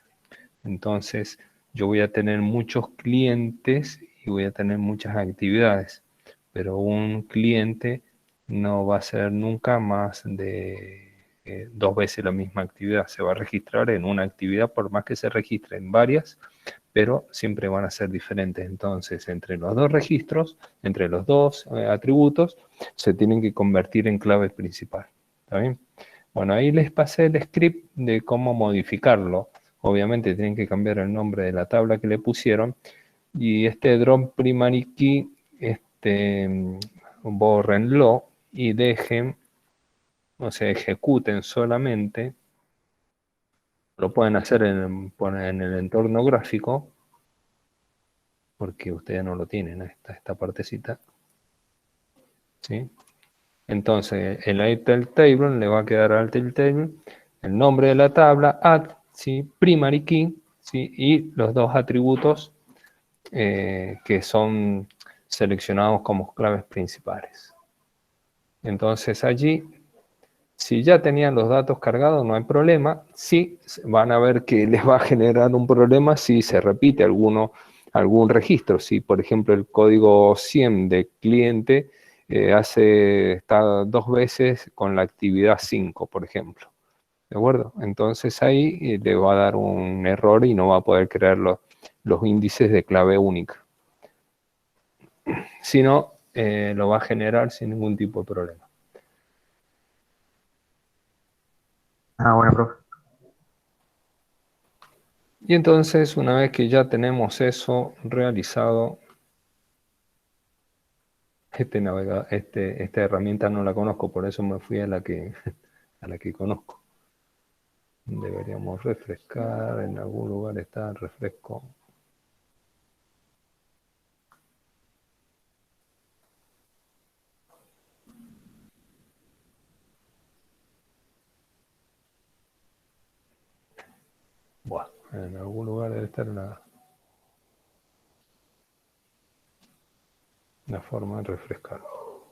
Entonces, yo voy a tener muchos clientes y voy a tener muchas actividades, pero un cliente no va a hacer nunca más de dos veces la misma actividad. Se va a registrar en una actividad, por más que se registre en varias, pero siempre van a ser diferentes. Entonces, entre los dos registros, entre los dos atributos, se tienen que convertir en clave principal. ¿Está bien? Bueno, ahí les pasé el script de cómo modificarlo. Obviamente tienen que cambiar el nombre de la tabla que le pusieron. Y este drop primary key, bórrenlo y dejen, o sea, ejecuten solamente. Lo pueden hacer en el entorno gráfico, porque ustedes no lo tienen, esta partecita, ¿sí? Entonces, el item table le va a quedar al table el nombre de la tabla, add, ¿sí? Primary key, ¿sí? Y los dos atributos que son seleccionados como claves principales. Entonces allí, si ya tenían los datos cargados, no hay problema. Sí, van a ver que les va a generar un problema si se repite algún registro. Si, por ejemplo, el código 100 de cliente está dos veces con la actividad 5, por ejemplo. ¿De acuerdo? Entonces ahí le va a dar un error y no va a poder crear los índices de clave única. Si no, lo va a generar sin ningún tipo de problema. Ah, bueno, profe. Y entonces, una vez que ya tenemos eso realizado, esta herramienta no la conozco, por eso me fui a la que, a la que conozco. Deberíamos refrescar, en algún lugar está el refresco. Bueno, en algún lugar debe estar la forma de refrescarlo.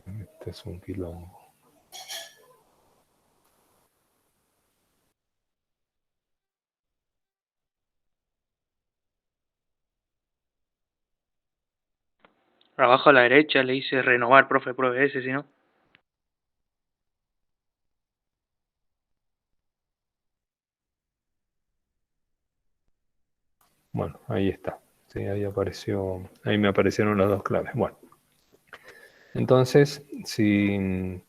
Este es un quilombo. Abajo a la derecha le dice renovar, profe, pruebe ese, si no. Bueno, ahí está. Sí, ahí me aparecieron las dos claves. Bueno, entonces, si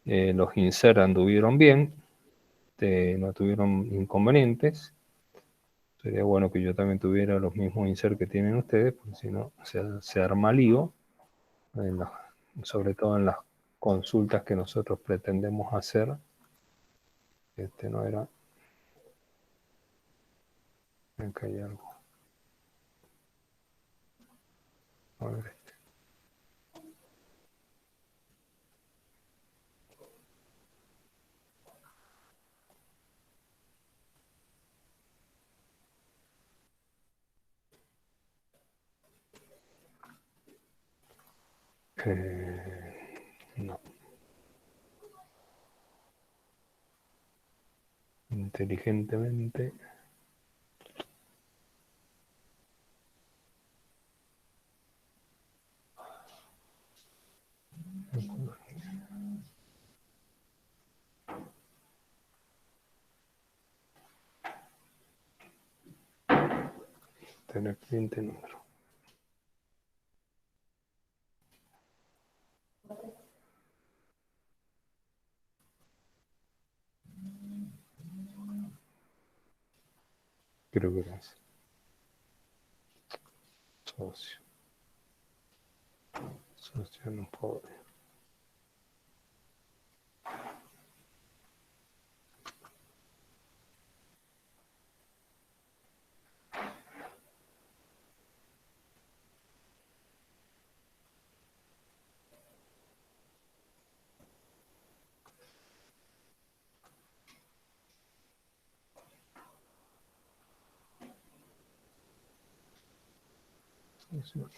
los insert anduvieron bien, no tuvieron inconvenientes, sería bueno que yo también tuviera los mismos insert que tienen ustedes, porque si no se arma lío, sobre todo en las consultas que nosotros pretendemos hacer. Este no era. Acá hay algo. A ver. No. Inteligentemente. Tener cliente número. Creo que era ese. Socio. Socio no puedo ver. Socio.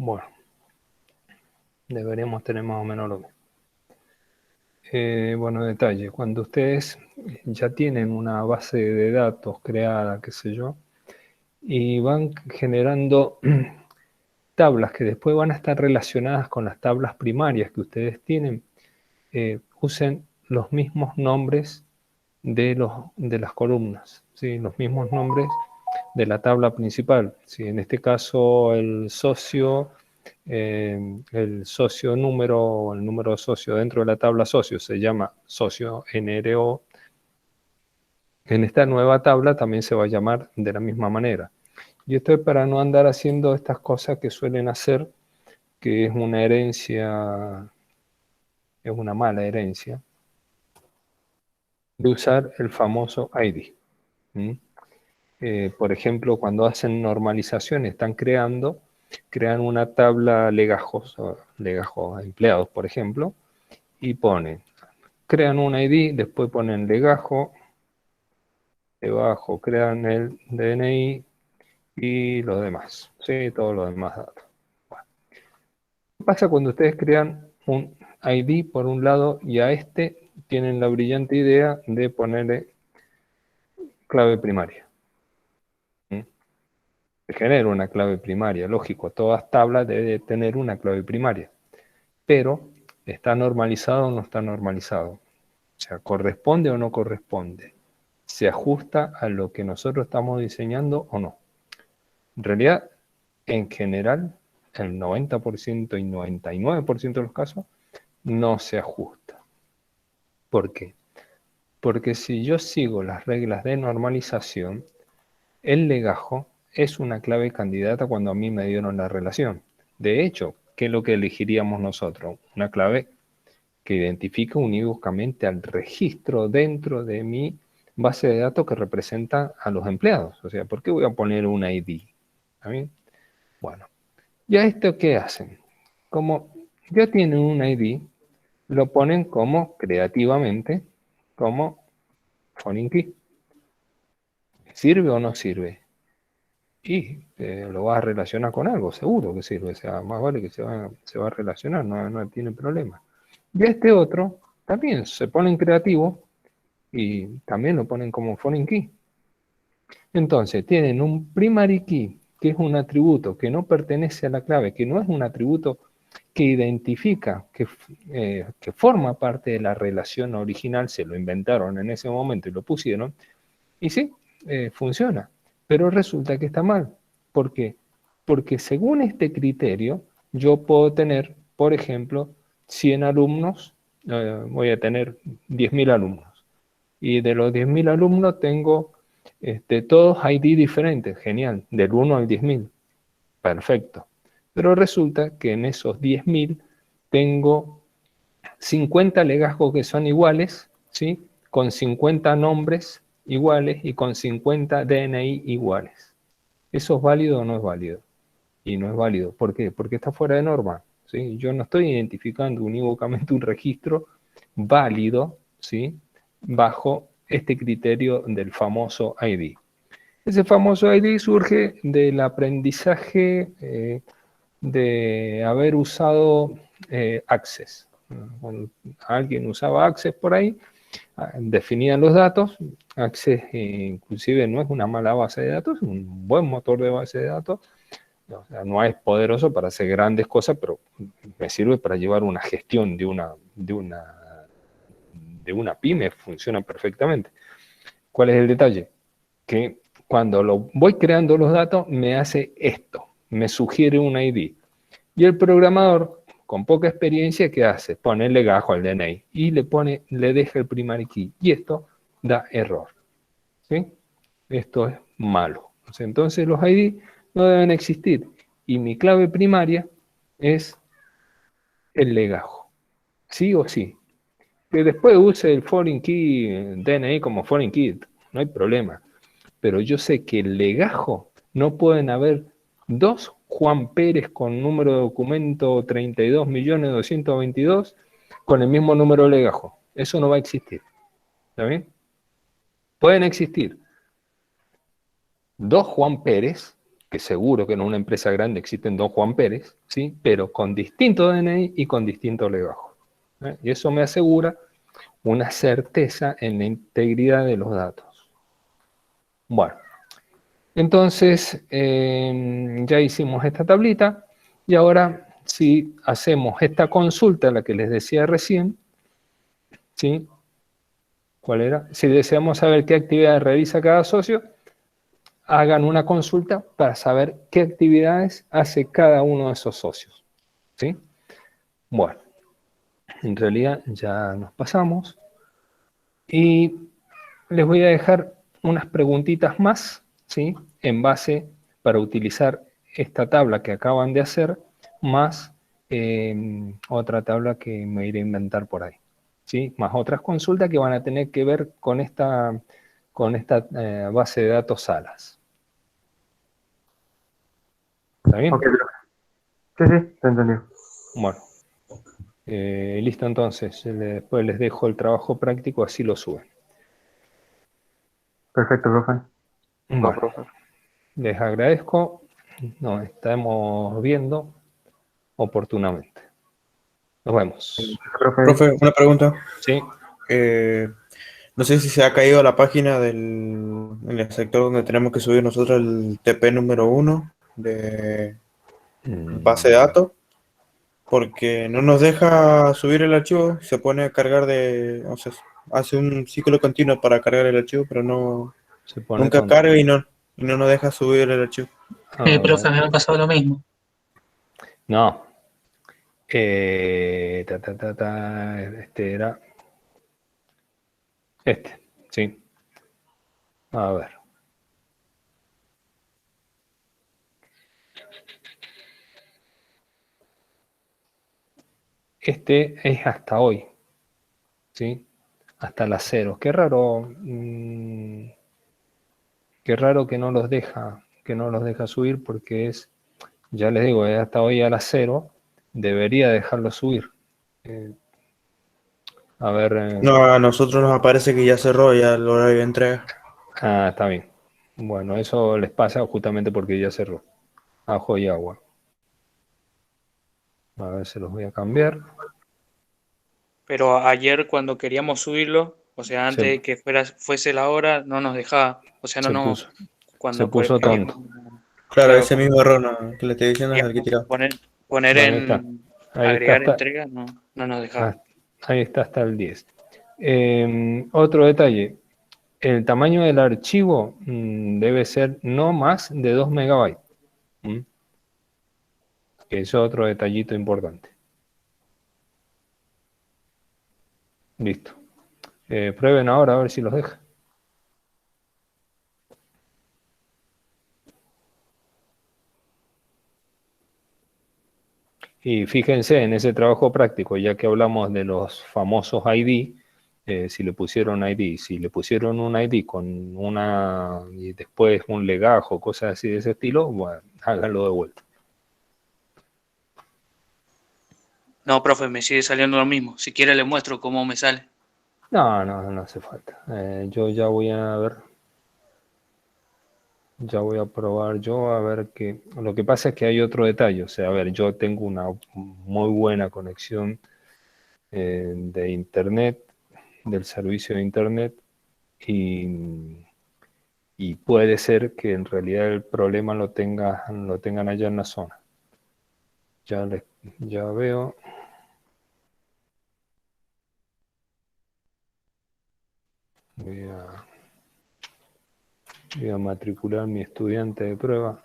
Bueno, deberíamos tener más o menos lo mismo. Bueno, detalle, cuando ustedes ya tienen una base de datos creada, qué sé yo, y van generando tablas que después van a estar relacionadas con las tablas primarias que ustedes tienen, usen los mismos nombres de las columnas, ¿sí? Los mismos nombres de la tabla principal. ¿Sí? En este caso, el socio número, el número de socio dentro de la tabla socio se llama socio NRO. En esta nueva tabla también se va a llamar de la misma manera. Y esto es para no andar haciendo estas cosas que suelen hacer, que es una herencia, es una mala herencia, de usar el famoso ID. ¿Mm? Por ejemplo, cuando hacen normalización, crean una tabla legajos empleados, por ejemplo, y crean un ID, después ponen legajo, debajo crean el DNI y los demás, ¿sí? Todos los demás datos. Bueno, ¿qué pasa cuando ustedes crean un ID por un lado y a este tienen la brillante idea de ponerle clave primaria? ¿Mm? Se genera una clave primaria, lógico, todas tablas deben tener una clave primaria, pero ¿está normalizado o no está normalizado? O sea, ¿corresponde o no corresponde? ¿Se ajusta a lo que nosotros estamos diseñando o no? En realidad, en general, el 90% y 99% de los casos no se ajusta. ¿Por qué? Porque si yo sigo las reglas de normalización, el legajo es una clave candidata cuando a mí me dieron la relación. De hecho, ¿qué es lo que elegiríamos nosotros? Una clave que identifica unívocamente al registro dentro de mi base de datos que representa a los empleados. O sea, ¿por qué voy a poner un ID? ¿Está bien? Bueno, ¿ya esto qué hacen? Como ya tienen un ID, lo ponen como creativamente, como foreign key. ¿Sirve o no sirve? y lo vas a relacionar con algo, seguro que sirve, o sea, más vale que se va a relacionar, no tiene problema. Y este otro también se ponen creativos y también lo ponen como foreign key. Entonces, tienen un primary key, que es un atributo que no pertenece a la clave, que no es un atributo que identifica, que forma parte de la relación original, se lo inventaron en ese momento y lo pusieron, y sí, funciona, pero resulta que está mal. ¿Por qué? Porque según este criterio, yo puedo tener, por ejemplo, 100 alumnos, voy a tener 10.000 alumnos, y de los 10.000 alumnos tengo todos ID diferentes, genial, del 1 al 10.000, perfecto. Pero resulta que en esos 10.000 tengo 50 legajos que son iguales, ¿sí? Con 50 nombres iguales y con 50 DNI iguales. ¿Eso es válido o no es válido? Y no es válido. ¿Por qué? Porque está fuera de norma, ¿sí? Yo no estoy identificando unívocamente un registro válido, ¿sí? Bajo este criterio del famoso ID. Ese famoso ID surge del aprendizaje de haber usado Access. Cuando alguien usaba Access por ahí, definían los datos. Access inclusive no es una mala base de datos, es un buen motor de base de datos. O sea, no es poderoso para hacer grandes cosas, pero me sirve para llevar una gestión de una pyme, funciona perfectamente. ¿Cuál es el detalle? Que cuando lo voy creando los datos, me hace esto, me sugiere un ID. Y el programador, con poca experiencia, ¿qué hace? Pone el legajo al DNI y le deja el primary key. Y esto da error. ¿Sí? Esto es malo. Entonces los ID no deben existir. Y mi clave primaria es el legajo. Sí o sí. Que después use el foreign key, DNI como foreign key, no hay problema. Pero yo sé que el legajo no pueden haber dos Juan Pérez con número de documento 32.222.000 con el mismo número de legajo. Eso no va a existir. ¿Está bien? Pueden existir dos Juan Pérez, que seguro que en una empresa grande existen dos Juan Pérez, ¿sí? Pero con distinto DNI y con distinto legajo. Y eso me asegura una certeza en la integridad de los datos. Bueno, entonces ya hicimos esta tablita y ahora si hacemos esta consulta, la que les decía recién, ¿sí? ¿Cuál era? Si deseamos saber qué actividades realiza cada socio, hagan una consulta para saber qué actividades hace cada uno de esos socios, ¿sí? Bueno, en realidad ya nos pasamos y les voy a dejar unas preguntitas más, ¿sí? En base para utilizar esta tabla que acaban de hacer, más otra tabla que me iré a inventar por ahí, ¿sí? Más otras consultas que van a tener que ver con esta base de datos Salas. ¿Está bien? Ok, profe. Sí, sí, te entendí. Bueno, listo entonces. Después les dejo el trabajo práctico, así lo suben. Perfecto, profe. Bueno, les agradezco. Nos estamos viendo oportunamente. Nos vemos. Profe, Profe, una pregunta. Sí. No sé si se ha caído la página en el sector donde tenemos que subir nosotros el TP número 1 de base de datos, porque no nos deja subir el archivo, se pone a cargar o sea, hace un ciclo continuo para cargar el archivo, pero Se pone nunca tonto. carga y no nos deja subir el archivo. Profe, me ha pasado lo mismo. No. Este era. Sí. A ver. Este es hasta hoy. ¿Sí? Hasta las 0. Qué raro. Qué raro que no los deja subir porque ya les digo, es hasta hoy a las 0. Debería dejarlo subir. A ver. No, a nosotros nos aparece que ya cerró ya el horario de entrega. Está bien. Bueno, eso les pasa justamente porque ya cerró. Ajo y agua. A ver, se los voy a cambiar. Pero ayer cuando queríamos subirlo, o sea, antes Se, de que fuese la hora, no nos dejaba. O sea, no, se no, puso, se cuando puso queríamos, tonto. Claro, claro, ese cuando mismo error que le estoy diciendo es el que he queríamos tirado. poner Bueno, ahí está. en Ahí está agregar hasta, entrega, no, no nos dejaba. ahí está hasta el 10. Otro detalle. El tamaño del archivo debe ser no más de 2 megabytes. ¿Mm? Que es otro detallito importante. Listo. Prueben ahora a ver si los deja. Y fíjense en ese trabajo práctico, ya que hablamos de los famosos ID, si le pusieron ID, si le pusieron un ID con una y después un legajo, cosas así de ese estilo, bueno, háganlo de vuelta. No, profe, me sigue saliendo lo mismo. Si quiere le muestro cómo me sale. No, no, no hace falta. Yo ya voy a ver, ya voy a probar yo a ver qué. Lo que pasa es que hay otro detalle, o sea, a ver, yo tengo una muy buena conexión de internet, del servicio de internet, y puede ser que en realidad el problema lo tengan allá en la zona. Ya, ya veo. Voy a, voy a matricular mi estudiante de prueba.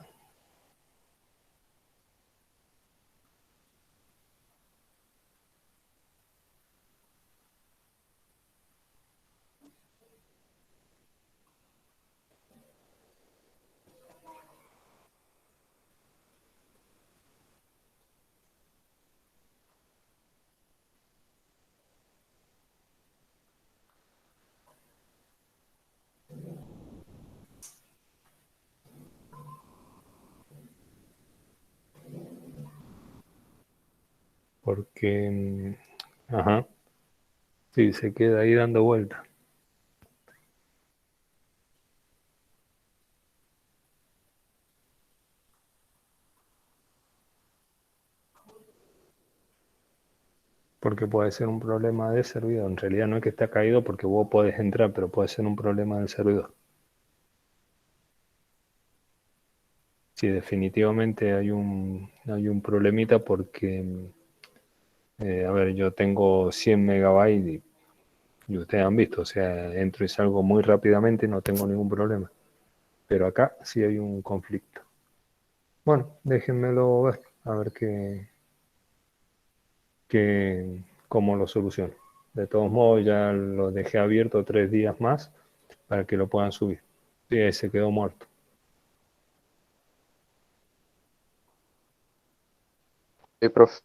Porque, ajá, sí, se queda ahí dando vuelta. Porque puede ser un problema de servidor. En realidad no es que está caído porque vos podés entrar, pero puede ser un problema del servidor. Sí, definitivamente hay un problemita porque, a ver, yo tengo 100 megabytes y ustedes han visto, o sea, entro y salgo muy rápidamente y no tengo ningún problema. Pero acá sí hay un conflicto. Bueno, déjenmelo ver, a ver cómo lo soluciono. De todos modos, ya lo dejé abierto 3 días más para que lo puedan subir. Sí, ahí se quedó muerto. Sí, profe.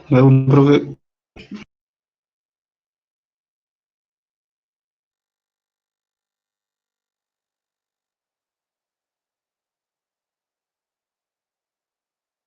Luego, profe,